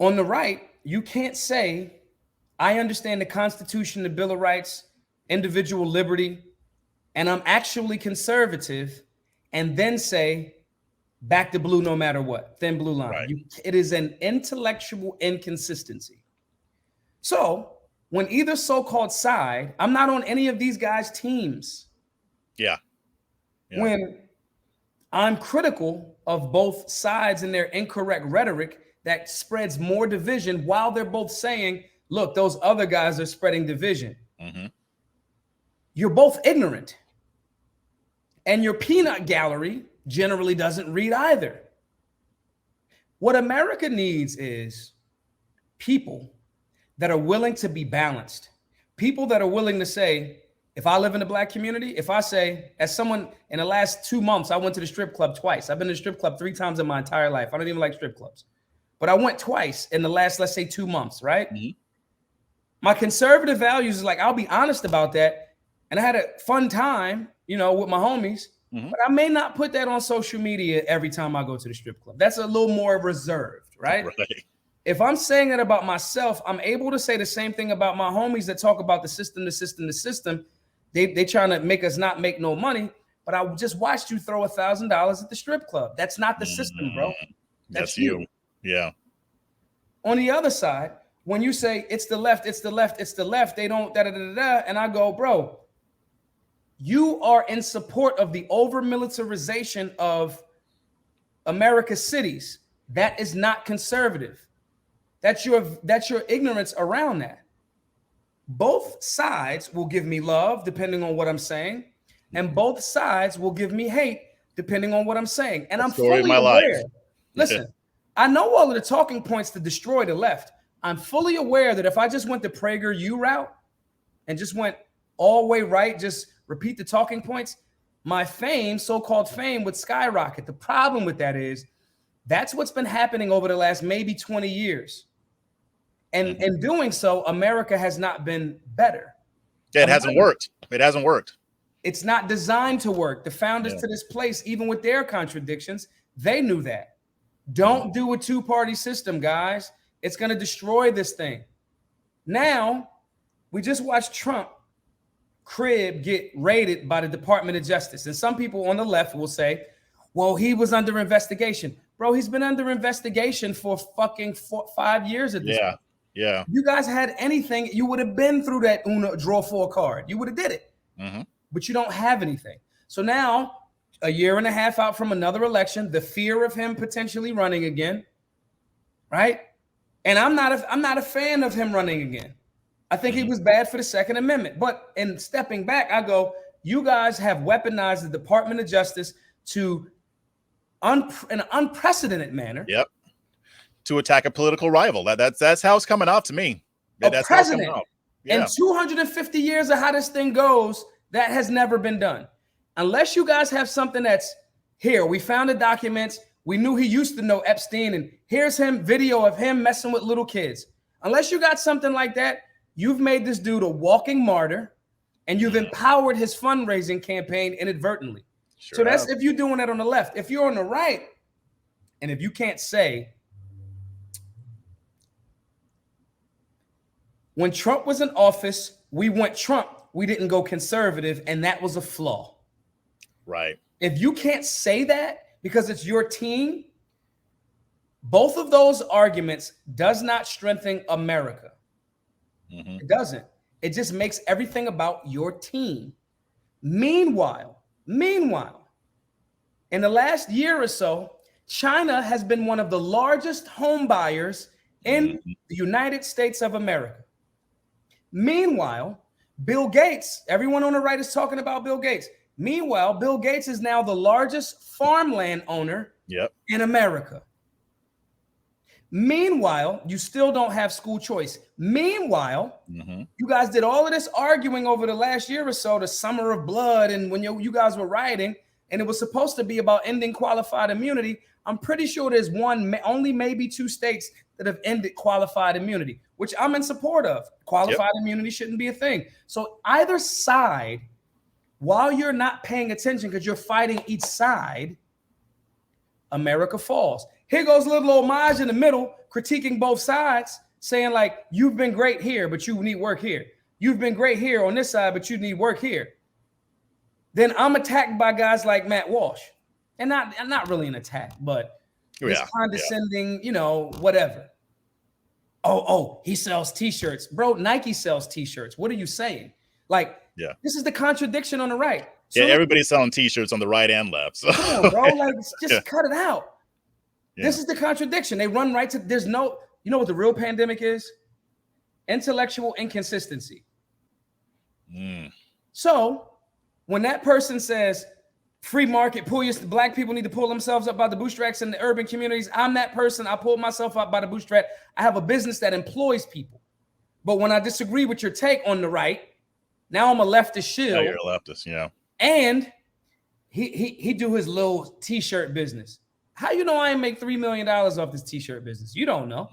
On the right, you can't say I understand the Constitution, the Bill of Rights, individual liberty, and I'm actually conservative, and then say back to blue no matter what, thin blue line. Right. It is an intellectual inconsistency. So when either so-called side, I'm not on any of these guys' teams. Yeah. When I'm critical of both sides and their incorrect rhetoric that spreads more division while they're both saying, look, those other guys are spreading division. You're both ignorant. And your peanut gallery generally doesn't read either. What America needs is people that are willing to be balanced. People that are willing to say, if I live in the Black community, if I say, as someone in the last 2 months, I went to the strip club twice. I've been to the strip club 3 times in my entire life. I don't even like strip clubs. But I went twice in the last, let's say, 2 months, right? My conservative values is like, I'll be honest about that. And I had a fun time, with my homies. But I may not put that on social media every time I go to the strip club. That's a little more reserved, right? If I'm saying it about myself, I'm able to say the same thing about my homies that talk about the system. They trying to make us not make no money, but I just watched you throw $1,000 at the strip club. That's not the system, bro. That's you. Yeah. On the other side, when you say it's the left, they don't and I go, bro, you are in support of the over-militarization of America's cities. That is not conservative. That's your ignorance around that. Both sides will give me love depending on what I'm saying, and both sides will give me hate depending on what I'm saying. And I'm fully aware. Listen, I know all of the talking points to destroy the left. I'm fully aware that if I just went the PragerU route and just went all the way right, just repeat the talking points, my fame, so-called fame, would skyrocket. The problem with that is that's what's been happening over the last maybe 20 years. And in doing so, America has not been better. Yeah, it hasn't worked. It hasn't worked. It's not designed to work. The founders to this place, even with their contradictions, they knew that. Don't do a two-party system, guys. It's going to destroy this thing. Now, we just watched Trump crib get raided by the Department of Justice. And some people on the left will say, well, he was under investigation. Bro, he's been under investigation for fucking 5 years at this point. Yeah. If you guys had anything, you would have been through that Uno draw 4 card. You would have did it. But you don't have anything. So now, a year and a half out from another election, the fear of him potentially running again, right? And I'm not a fan of him running again. I think he was bad for the Second Amendment. But in stepping back, I go, you guys have weaponized the Department of Justice to in an unprecedented manner. Yep. To attack a political rival. That's how it's coming off to me. That's how it's coming off. Yeah. In 250 years of how this thing goes, that has never been done. Unless you guys have something that's here. We found the documents. We knew he used to know Epstein, and here's him, video of him messing with little kids. Unless you got something like that, you've made this dude a walking martyr, and you've empowered his fundraising campaign inadvertently. Sure So that's have. if you're doing that on the left. If you're on the right, and if you can't say, when Trump was in office, we went Trump. We didn't go conservative, and that was a flaw. Right. If you can't say that because it's your team, both of those arguments does not strengthen America. It doesn't. It just makes everything about your team. Meanwhile, in the last year or so, China has been one of the largest home buyers in the United States of America. Meanwhile, Bill Gates, everyone on the right is talking about Bill Gates. Meanwhile, Bill Gates is now the largest farmland owner in America. Meanwhile, you still don't have school choice. Meanwhile, you guys did all of this arguing over the last year or so, the summer of blood, and when you guys were rioting, and it was supposed to be about ending qualified immunity. I'm pretty sure there's only maybe 2 states that have ended qualified immunity, which I'm in support of. Qualified immunity shouldn't be a thing. So either side, while you're not paying attention because you're fighting each side, America falls. Here goes little old Maj in the middle, critiquing both sides, saying like, you've been great here, but you need work here. You've been great here on this side, but you need work here. Then I'm attacked by guys like Matt Walsh. And not really an attack, but it's condescending, whatever. Oh, he sells t-shirts. Bro, Nike sells t-shirts. What are you saying? Like, this is the contradiction on the right. So everybody's selling t-shirts on the right and left. So. Come on, bro. Like, just cut it out. This is the contradiction. They run right to, there's no, you know what the real pandemic is? Intellectual inconsistency. So when that person says, free market, black people need to pull themselves up by the bootstraps in the urban communities. I'm that person. I pulled myself up by the bootstrap. I have a business that employs people. But when I disagree with your take on the right, now I'm a leftist shield. Now you're a leftist, And he do his little t-shirt business. How you know I ain't make $3 million off this t-shirt business? You don't know.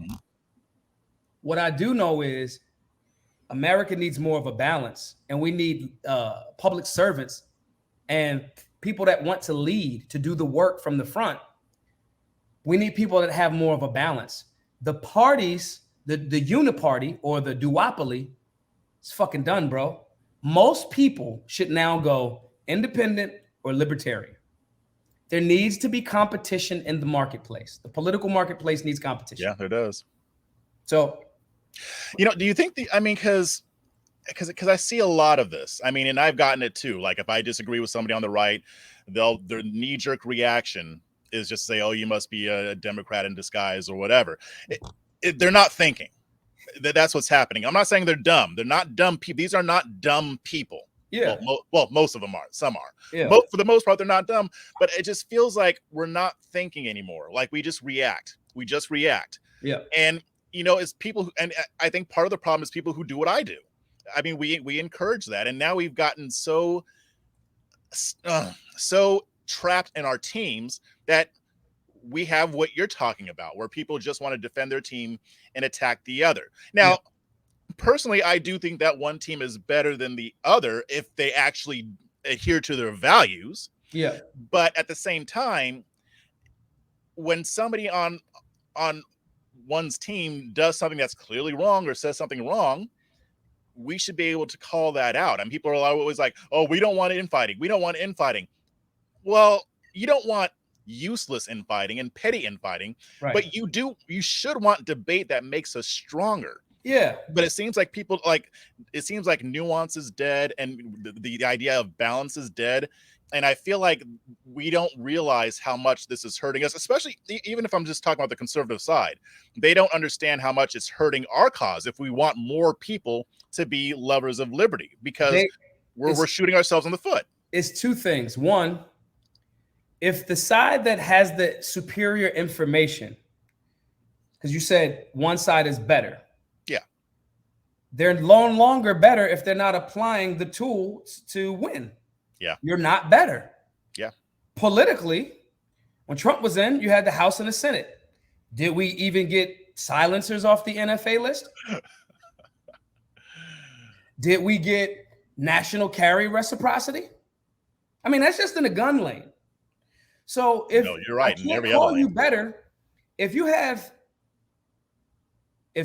What I do know is America needs more of a balance, and we need public servants and people that want to lead, to do the work from the front. We need people that have more of a balance. The parties, the uniparty or the duopoly, it's fucking done, bro. Most people should now go independent or libertarian. There needs to be competition in the marketplace. The political marketplace needs competition. Yeah, there does. So, do you think because I see a lot of this. I mean, and I've gotten it too. Like if I disagree with somebody on the right, their knee-jerk reaction is just say, "Oh, you must be a Democrat in disguise" or whatever. They're not thinking. That's what's happening. I'm not saying they're dumb. They're not dumb people. These are not dumb people. Yeah. Well, most of them are. Some are. Yeah. For the most part, they're not dumb. But it just feels like we're not thinking anymore. Like we just react. Yeah. And it's people and I think part of the problem is people who do what I do. I mean, we encourage that, and now we've gotten so trapped in our teams that we have what you're talking about, where people just want to defend their team and attack the other. Now, personally, I do think that one team is better than the other if they actually adhere to their values. Yeah. But at the same time, when somebody on one's team does something that's clearly wrong or says something wrong, we should be able to call that out. And people are always like, "Oh, we don't want infighting. We don't want infighting." Well, you don't want useless infighting and petty infighting, right. But you should want debate that makes us stronger. Yeah. But it seems like nuance is dead and the idea of balance is dead. And I feel like we don't realize how much this is hurting us, especially even if I'm just talking about the conservative side. They don't understand how much it's hurting our cause if we want more people to be lovers of liberty, because we're shooting ourselves in the foot. It's 2 things. One, if the side that has the superior information, because you said one side is better. Yeah. they're no longer better if they're not applying the tools to win. Yeah. You're not better. Yeah. Politically, when Trump was in, you had the House and the Senate. Did we even get silencers off the NFA list? Did we get national carry reciprocity? I mean, that's just in the gun lane. So if you're right, I can't call you better, if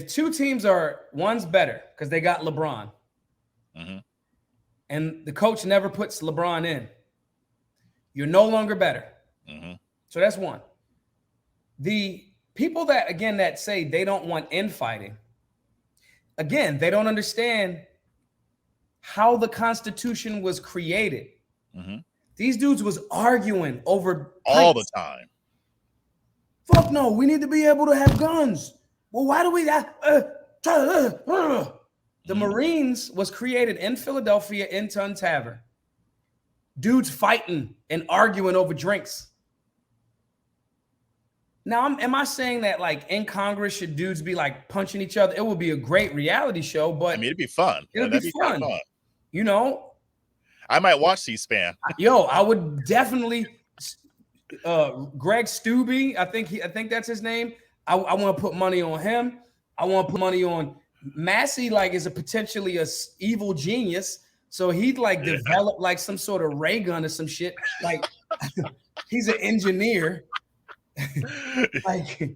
two teams are, one's better because they got LeBron, and the coach never puts LeBron in, you're no longer better. So that's one. The people that, again, that say they don't want infighting, again, they don't understand how the Constitution was created. These dudes was arguing over all the time. Fuck no, we need to be able to have guns. Well, why do we The Marines was created in Philadelphia in Tun Tavern. Dudes fighting and arguing over drinks. Now, am I saying that like in Congress should dudes be like punching each other? It would be a great reality show, but I mean, it'd be fun. It'd be fun. You know, I might watch C-SPAN. Yo, I would definitely. Greg Stubbe, I think that's his name. I want to put money on him. I want to put money on Massey. Like, is a potentially a evil genius, so he'd like develop like some sort of ray gun or some shit. Like, he's an engineer. Like,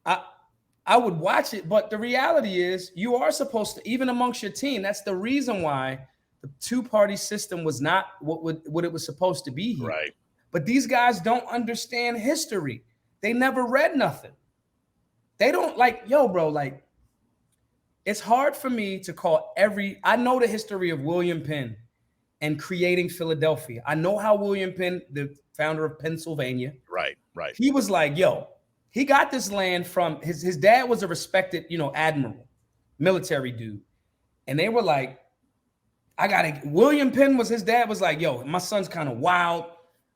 I would watch it, but the reality is, you are supposed to, even amongst your team. That's the reason why the two-party system was not what it was supposed to be here. Right. But these guys don't understand history. They never read nothing. They don't like, yo, bro, like, it's hard for me to call I know the history of William Penn and creating Philadelphia. I know how William Penn, the founder of Pennsylvania. Right. He was like, yo, he got this land from his dad was a respected, admiral, military dude. And they were like, William Penn his dad was like, yo, my son's kind of wild.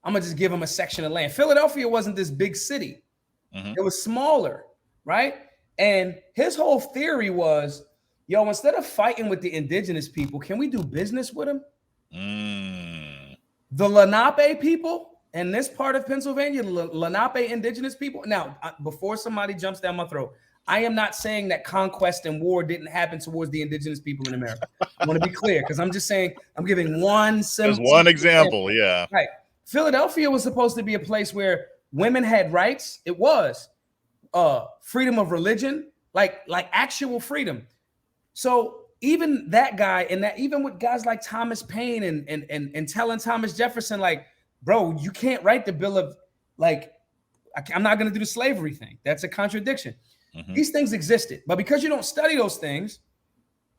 I'm going to just give him a section of land. Philadelphia wasn't this big city. It was smaller, right? And his whole theory was, yo, instead of fighting with the indigenous people, can we do business with them? The Lenape people in this part of Pennsylvania, Lenape indigenous people. Now, before somebody jumps down my throat, I am not saying that conquest and war didn't happen towards the indigenous people in America. I want to be clear, because I'm just saying, I'm giving one example. Yeah. Right. Philadelphia was supposed to be a place where women had rights. It was freedom of religion, like actual freedom. So even that guy, and that even with guys like Thomas Paine and telling Thomas Jefferson, like, bro, you can't write the bill of, like, I'm not going to do the slavery thing. That's a contradiction. These things existed, but because you don't study those things,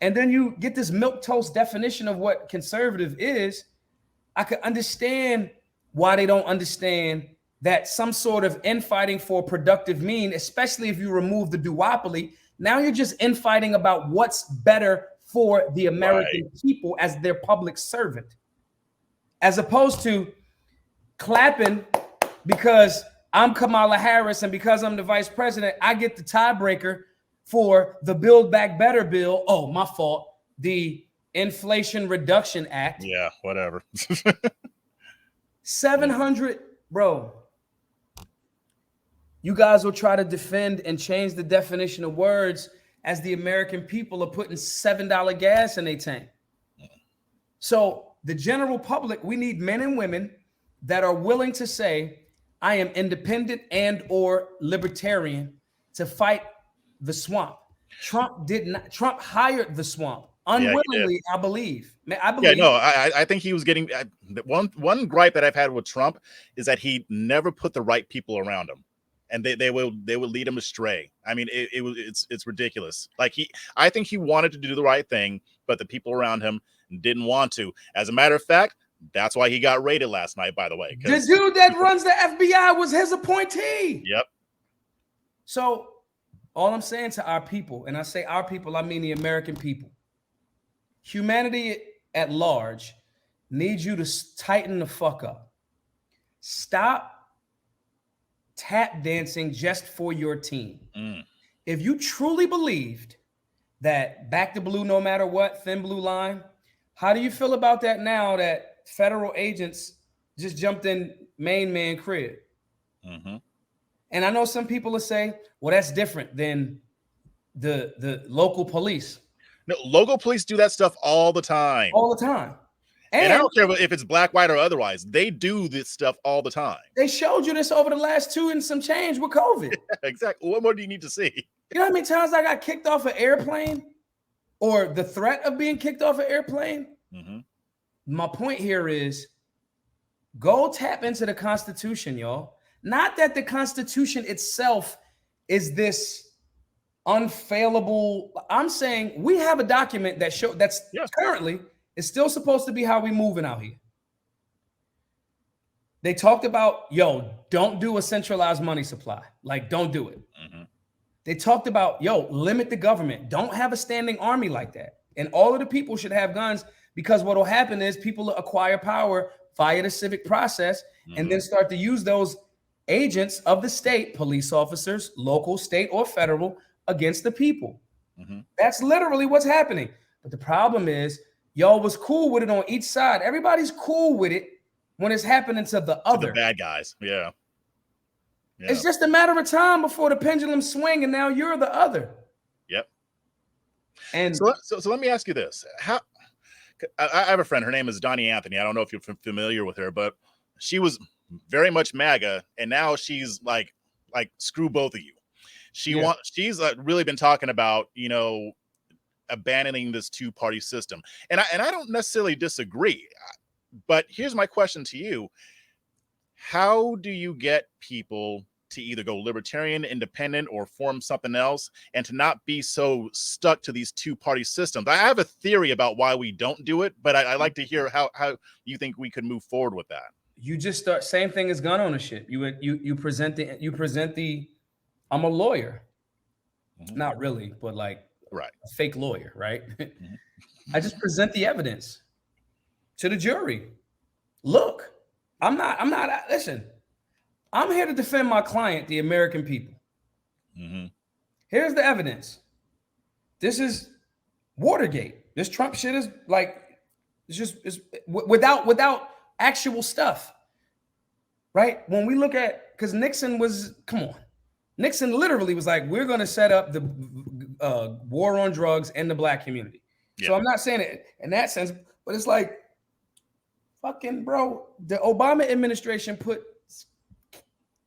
and then you get this milquetoast definition of what conservative is, I could understand why they don't understand that some sort of infighting for productive mean, especially if you remove the duopoly. Now you're just infighting about what's better for the American people as their public servant, as opposed to clapping because I'm Kamala Harris, and because I'm the vice president, I get the tiebreaker for the Build Back Better bill. Oh, my fault. The Inflation Reduction Act. Yeah, whatever. 700, bro. You guys will try to defend and change the definition of words as the American people are putting $7 gas in their tank. So the general public, we need men and women that are willing to say, I am independent and or libertarian to fight the swamp. Trump hired the swamp unwillingly. I believe. Yeah, no, I think he was getting one gripe that I've had with Trump is that he never put the right people around him, and they would lead him astray. I mean, it's ridiculous. Like, I think he wanted to do the right thing, but the people around him didn't want to. As a matter of fact, that's why he got raided last night, by the way. The dude that runs the FBI was his appointee. Yep. So all I'm saying to our people, and I say our people, I mean the American people, humanity at large needs you to tighten the fuck up. Stop tap dancing just for your team. If you truly believed that back to blue no matter what, thin blue line. How do you feel about that now that federal agents just jumped in main man crib? Mm-hmm. And I know some people will say, well, that's different than the local police. No, local police do that stuff all the time. All the time. And I don't care if it's black, white, or otherwise. They do this stuff all the time. They showed you this over the last 2 and some change with COVID. Exactly. What more do you need to see? You know how many times I got kicked off an airplane or the threat of being kicked off an airplane? Mm-hmm. My point here is go tap into the Constitution, y'all. Not that the Constitution itself is this unfailable. I'm saying we have a document that currently is still supposed to be how we moving out here. They talked about, don't do a centralized money supply. Like, don't do it. Mm-hmm. They talked about, limit the government. Don't have a standing army like that. And all of the people should have guns, because what will happen is people acquire power via the civic process, mm-hmm. and then start to use those agents of the state, police officers, local, state, or federal, against the people. Mm-hmm. That's literally what's happening. But the problem is, y'all was cool with it on each side. Everybody's cool with it when it's happening to the other. To the bad guys. Yeah. It's just a matter of time before the pendulum swing, and now you're the other. Yep. And so let me ask you this. I have a friend, her name is Donnie Anthony. I don't know if you're familiar with her, but she was very much MAGA, and now she's like screw both of you. She's really been talking about, abandoning this two-party system. And I don't necessarily disagree, but here's my question to you. How do you get people to either go libertarian, independent, or form something else, and to not be so stuck to these two-party systems? I have a theory about why we don't do it, but I like to hear how you think we could move forward with that. You just start, same thing as gun ownership. You present the I'm a lawyer. Mm-hmm. Not really, but like a fake lawyer, right? Mm-hmm. I just present the evidence to the jury. Look, listen, I'm here to defend my client, the American people. Mm-hmm. Here's the evidence. This is Watergate. This Trump shit is it's without actual stuff, right? When we look at, because Nixon literally was like, we're going to set up the war on drugs in the black community. Yeah. So I'm not saying it in that sense, but it's like, fucking bro, the Obama administration put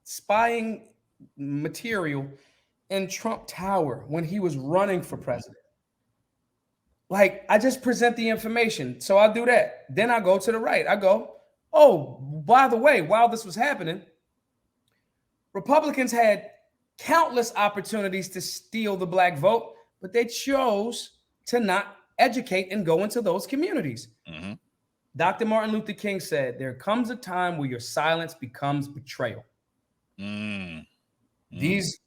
spying material in Trump Tower when he was running for president. Like, I just present the information. So I'll do that. Then I go to the right. I go, oh, by the way, while this was happening, Republicans had countless opportunities to steal the black vote, but they chose to not educate and go into those communities. Mm-hmm. Dr. Martin Luther King said, there comes a time where your silence becomes betrayal. Mm. These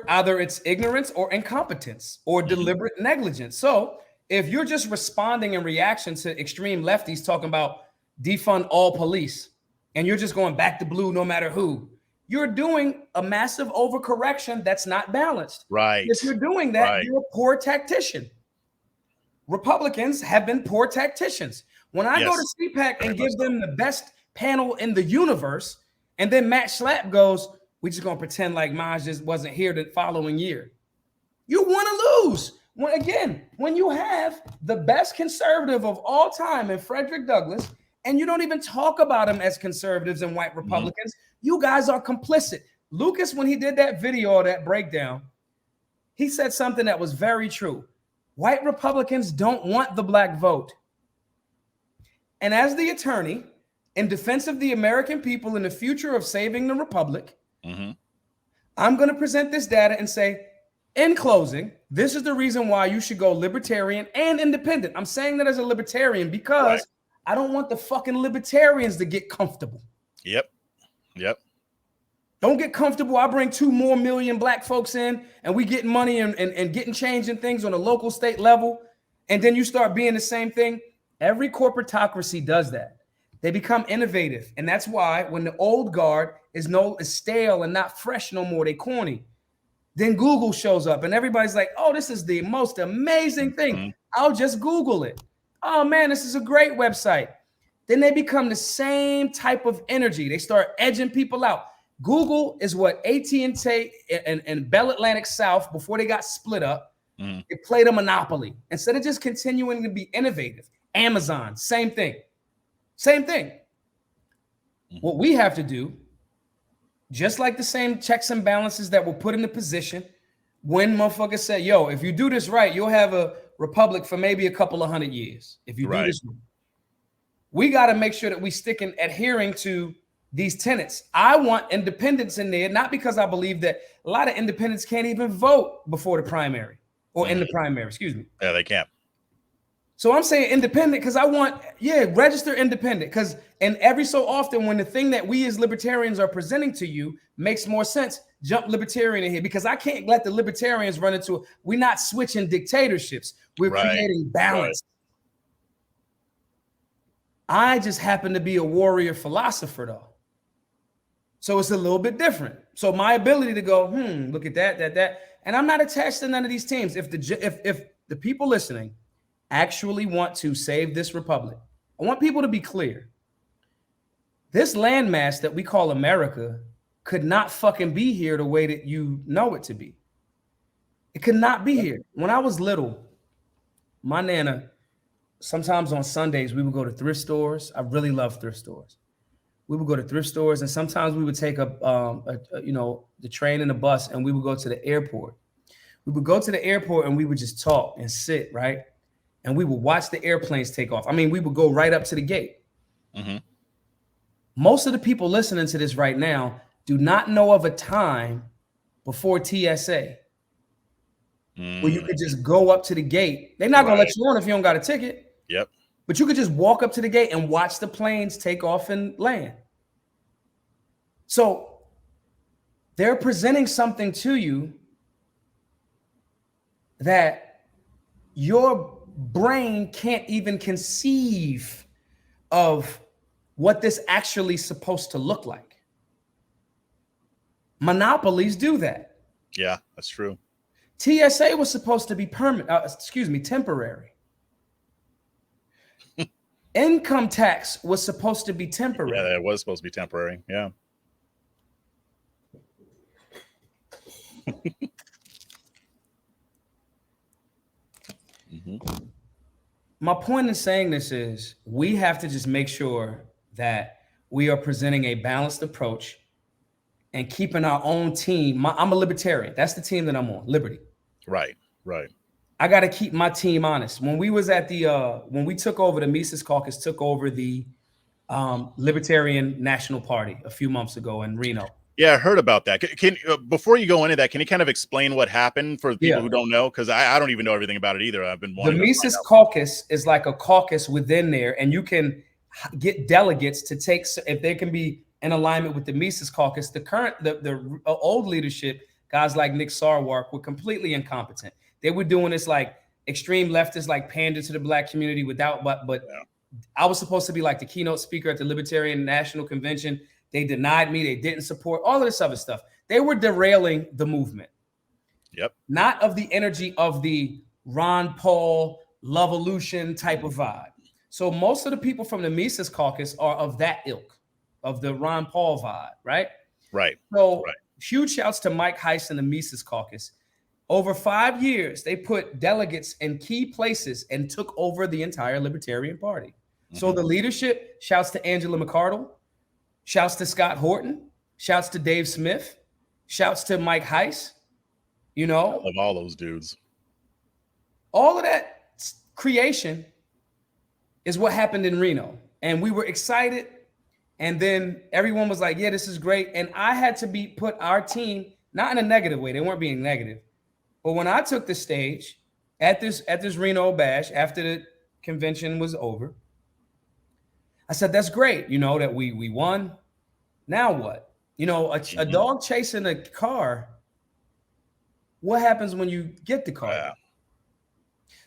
either it's ignorance or incompetence or deliberate negligence. So if you're just responding in reaction to extreme lefties talking about defund all police, and you're just going back to blue no matter who, you're doing a massive overcorrection that's not balanced. Right. If you're doing that, you're a poor tactician. Republicans have been poor tacticians. When I go to CPAC and give them the best panel in the universe, and then Matt Schlapp goes, we're just going to pretend like Maj just wasn't here the following year. You want to lose. When you have the best conservative of all time in Frederick Douglass, and you don't even talk about him as conservatives and white Republicans, you guys are complicit. Lucas, when he did that video or that breakdown, he said something that was very true. White Republicans don't want the black vote. And as the attorney in defense of the American people and the future of saving the republic, I'm going to present this data and say, in closing, this is the reason why you should go libertarian and independent. I'm saying that as a libertarian because I don't want the fucking libertarians to get comfortable. Yep. Don't get comfortable. I bring 2 more million black folks in and we getting money and getting change in things on a local state level. And then you start being the same thing. Every corporatocracy does that. They become innovative. And that's why when the old guard is stale and not fresh no more, they corny. Then Google shows up and everybody's like, oh, this is the most amazing thing. Mm-hmm. I'll just Google it. Oh man, this is a great website. Then they become the same type of energy. They start edging people out. Google is what AT&T and Bell Atlantic South, before they got split up, they played a monopoly. Instead of just continuing to be innovative. Amazon, same thing. Same thing. What we have to do, just like the same checks and balances that were put in the position when motherfuckers said, yo, if you do this right, you'll have a republic for maybe a couple of 100 years. If you do this right. We got to make sure that we stick in adhering to these tenets. I want independents in there, not because I believe that a lot of independents can't even vote before the primary or in the primary, excuse me. Yeah, they can't. So I'm saying independent because I want, register independent. Because and every so often when the thing that we as libertarians are presenting to you makes more sense, jump libertarian in here, because I can't let the libertarians run into, we're not switching dictatorships. We're creating balance. I just happen to be a warrior philosopher though. So it's a little bit different. So my ability to go, look at that. And I'm not attached to none of these teams. If the people listening actually want to save this republic, I want people to be clear. This landmass that we call America could not fucking be here the way that you know it to be. It could not be here. When I was little, my Nana, sometimes on Sundays, we would go to thrift stores. I really love thrift stores. We would go to thrift stores, and sometimes we would take the train and the bus, and we would go to the airport. We would go to the airport, and we would just talk and sit, right? And we would watch the airplanes take off. I mean, we would go right up to the gate. Mm-hmm. Most of the people listening to this right now do not know of a time before TSA where you could just go up to the gate. They're not going to let you on if you don't got a ticket. Yep. But you could just walk up to the gate and watch the planes take off and land. So they're presenting something to you that your brain can't even conceive of what this actually is supposed to look like. Monopolies do that. Yeah, that's true. TSA was supposed to be temporary. Income tax was supposed to be temporary. Yeah, it was supposed to be temporary. Yeah. My point in saying this is we have to just make sure that we are presenting a balanced approach and keeping our own team. I'm a libertarian. That's the team that I'm on, Liberty. Right. I got to keep my team honest. When we was at when we took over, the Mises Caucus took over the Libertarian National Party a few months ago in Reno. Yeah, I heard about that. Can before you go into that, can you kind of explain what happened for people who don't know? Because I don't even know everything about it either. I've been wanting the Mises Caucus is like a caucus within there, and you can get delegates to take if they can be in alignment with the Mises Caucus. The old leadership, guys like Nick Sarwark, were completely incompetent. They were doing this like extreme leftists, like pander to the black community but I was supposed to be like the keynote speaker at the Libertarian National Convention. They denied me. They didn't support all of this other stuff. They were derailing the movement. Yep. Not of the energy of the Ron Paul Lovolution type of vibe. So most of the people from the Mises Caucus are of that ilk, of the Ron Paul vibe, right? Right. So huge shouts to Mike Heiss and the Mises Caucus. Over 5 years, they put delegates in key places and took over the entire Libertarian Party. Mm-hmm. So the leadership, shouts to Angela McArdle, shouts to Scott Horton, shouts to Dave Smith, shouts to Mike Heiss. I love all those dudes. All of that creation is what happened in Reno. And we were excited. And then everyone was like, yeah, this is great. And I had to put our team, not in a negative way. They weren't being negative. But when I took the stage at this Reno bash after the convention was over, I said, that's great, that we won. Now what? A dog chasing a car, what happens when you get the car? Yeah.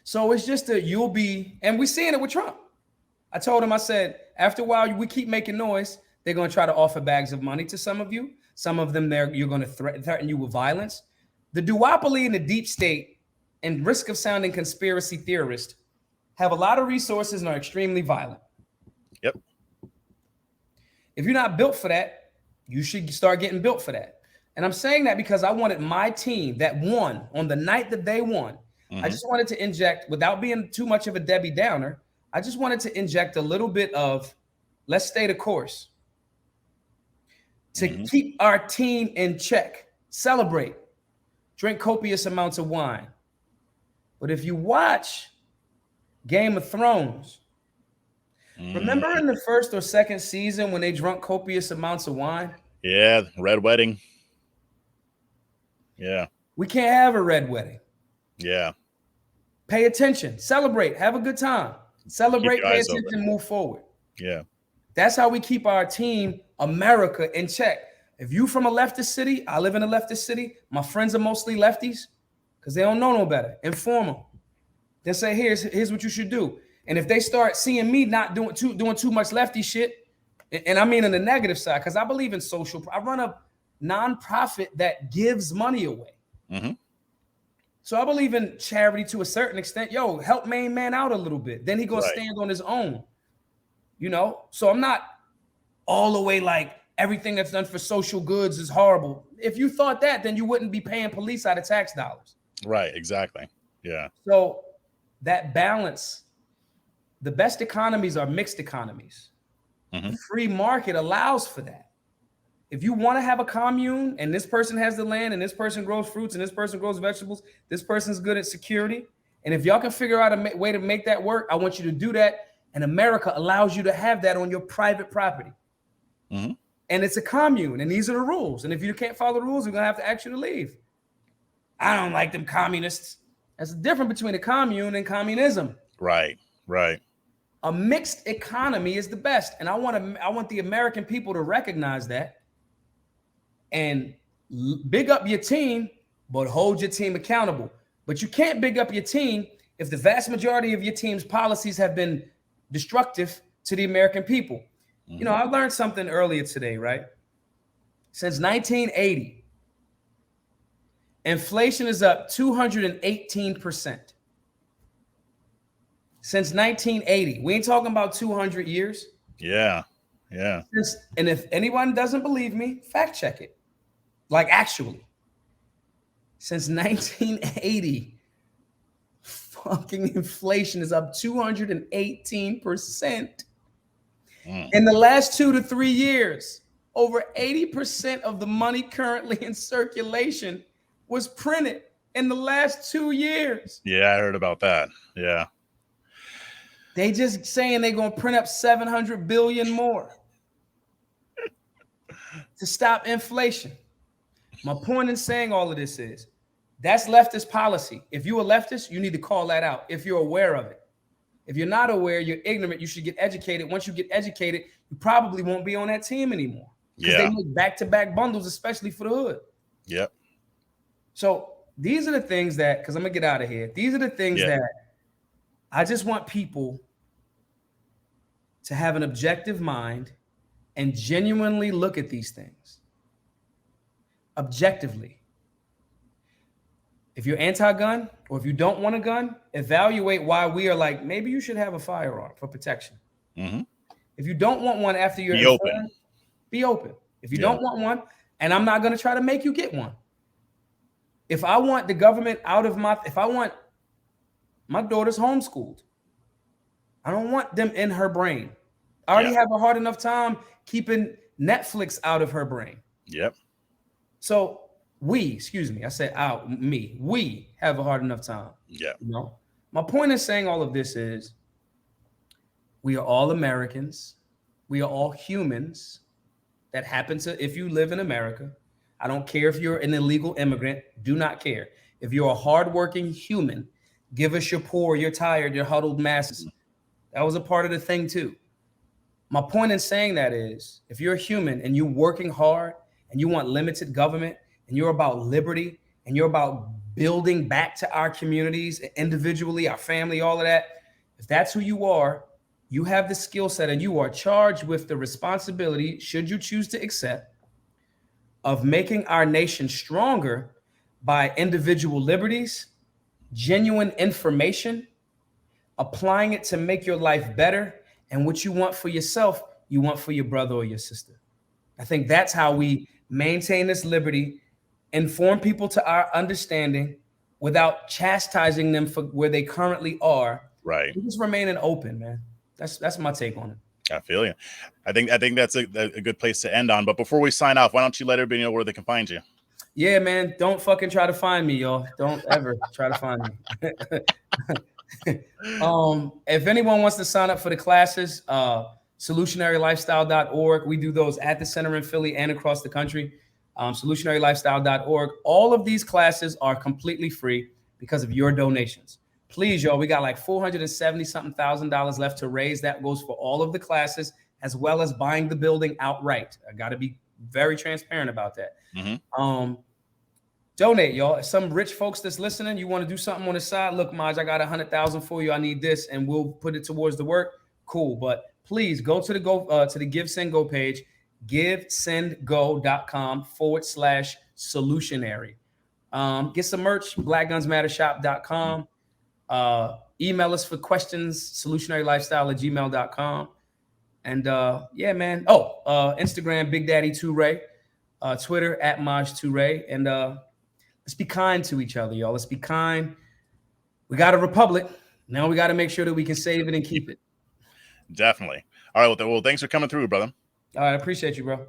So it's just and we're seeing it with Trump. I told him, I said, after a while, we keep making noise. They're going to try to offer bags of money to some of you. Some of them, you're going to threaten you with violence. The duopoly and the deep state, and risk of sounding conspiracy theorist, have a lot of resources and are extremely violent. Yep. If you're not built for that, you should start getting built for that. And I'm saying that because I wanted my team that won on the night that they won. I just wanted to inject, without being too much of a Debbie Downer, I just wanted to inject a little bit of, let's stay the course. To keep our team in check, celebrate, drink copious amounts of wine. But if you watch Game of Thrones, remember in the first or second season when they drank copious amounts of wine? Yeah, red wedding. Yeah. We can't have a red wedding. Yeah. Pay attention, celebrate, have a good time. Celebrate, pay attention, move forward. Yeah. That's how we keep our team, America, in check. If you from a leftist city, I live in a leftist city. My friends are mostly lefties because they don't know no better. Inform them. Then say, here's what you should do. And if they start seeing me not doing too much lefty shit, and I mean on the negative side, because I believe in I run a nonprofit that gives money away. So I believe in charity to a certain extent. Yo, help main man out a little bit. Then he gonna stand on his own. You know, so I'm not all the way like everything that's done for social goods is horrible. If you thought that, then you wouldn't be paying police out of tax dollars. Right, exactly. Yeah. So that balance, the best economies are mixed economies. The free market allows for that. If you want to have a commune and this person has the land and this person grows fruits and this person grows vegetables, this person's good at security. And if y'all can figure out a way to make that work, I want you to do that. And America allows you to have that on your private property. And it's a commune, and these are the rules. And if you can't follow the rules, we're going to have to ask you to leave. I don't like them communists. That's the difference between a commune and communism. Right, right. A mixed economy is the best. And I want the American people to recognize that and big up your team, but hold your team accountable. But you can't big up your team if the vast majority of your team's policies have been destructive to the American people. You know, I learned something earlier today, right? Since 1980, inflation is up 218%. Since 1980, we ain't talking about 200 years. Yeah, yeah. And if anyone doesn't believe me, fact check it. Like actually, since 1980, fucking inflation is up 218%. In the last 2 to 3 years, over 80% of the money currently in circulation was printed in the last 2 years. Yeah, I heard about that. Yeah. They just saying they're going to print up 700 billion more to stop inflation. My point in saying all of this is that's leftist policy. If you're a leftist, you need to call that out if you're aware of it. If you're not aware, you're ignorant, you should get educated. Once you get educated, you probably won't be on that team anymore. Because they make back-to-back bundles, especially for the hood. Yep. So these are the things that, because I'm going to get out of here. These are the things that I just want people to have an objective mind and genuinely look at these things. Objectively. If you're anti-gun or if you don't want a gun, evaluate why we are like, maybe you should have a firearm for protection. If you don't want one after you're informed, be open. If you don't want one, and I'm not going to try to make you get one. If I want the government out of if I want my daughter's homeschooled, I don't want them in her brain. I already have a hard enough time keeping Netflix out of her brain. Yep. So we have a hard enough time. Yeah. You know, my point in saying all of this is we are all Americans. We are all humans that happen to, if you live in America, I don't care if you're an illegal immigrant, do not care. If you're a hardworking human, give us your poor, your tired, your huddled masses. That was a part of the thing too. My point in saying that is, if you're a human and you're working hard and you want limited government and you're about liberty and you're about building back to our communities individually, our family, all of that, if that's who you are, you have the skill set and you are charged with the responsibility, should you choose to accept, of making our nation stronger by individual liberties, genuine information, applying it to make your life better, and what you want for yourself, you want for your brother or your sister. I think that's how we maintain this liberty, inform people to our understanding without chastising them for where they currently are. Right. Just remaining open, man. That's my take on it. I feel you. I think that's a good place to end on. But before we sign off, why don't you let everybody know where they can find you? Yeah, man. Don't fucking try to find me, y'all. Don't ever try to find me. If anyone wants to sign up for the classes, solutionarylifestyle.org. We do those at the center in Philly and across the country. Solutionarylifestyle.org. All of these classes are completely free because of your donations. Please, y'all, we got like $470,000 left to raise. That goes for all of the classes, as well as buying the building outright. I got to be very transparent about that. Mm-hmm. Donate, y'all. Some rich folks that's listening, you want to do something on the side. Look, Maj, I got 100,000 for you. I need this, and we'll put it towards the work. Cool, but please go to the Give Send Go page, givesendgo.com/solutionary. Get some merch, blackgunsmattershop.com. Email us for questions, solutionarylifestyle@gmail.com. And yeah, man. Instagram, Big Daddy Toure. Twitter @Maj Toure. And let's be kind to each other, y'all. Let's be kind. We got a republic. Now we got to make sure that we can save it and keep it. Definitely. All right. Well, thanks for coming through, brother. All right. I appreciate you, bro.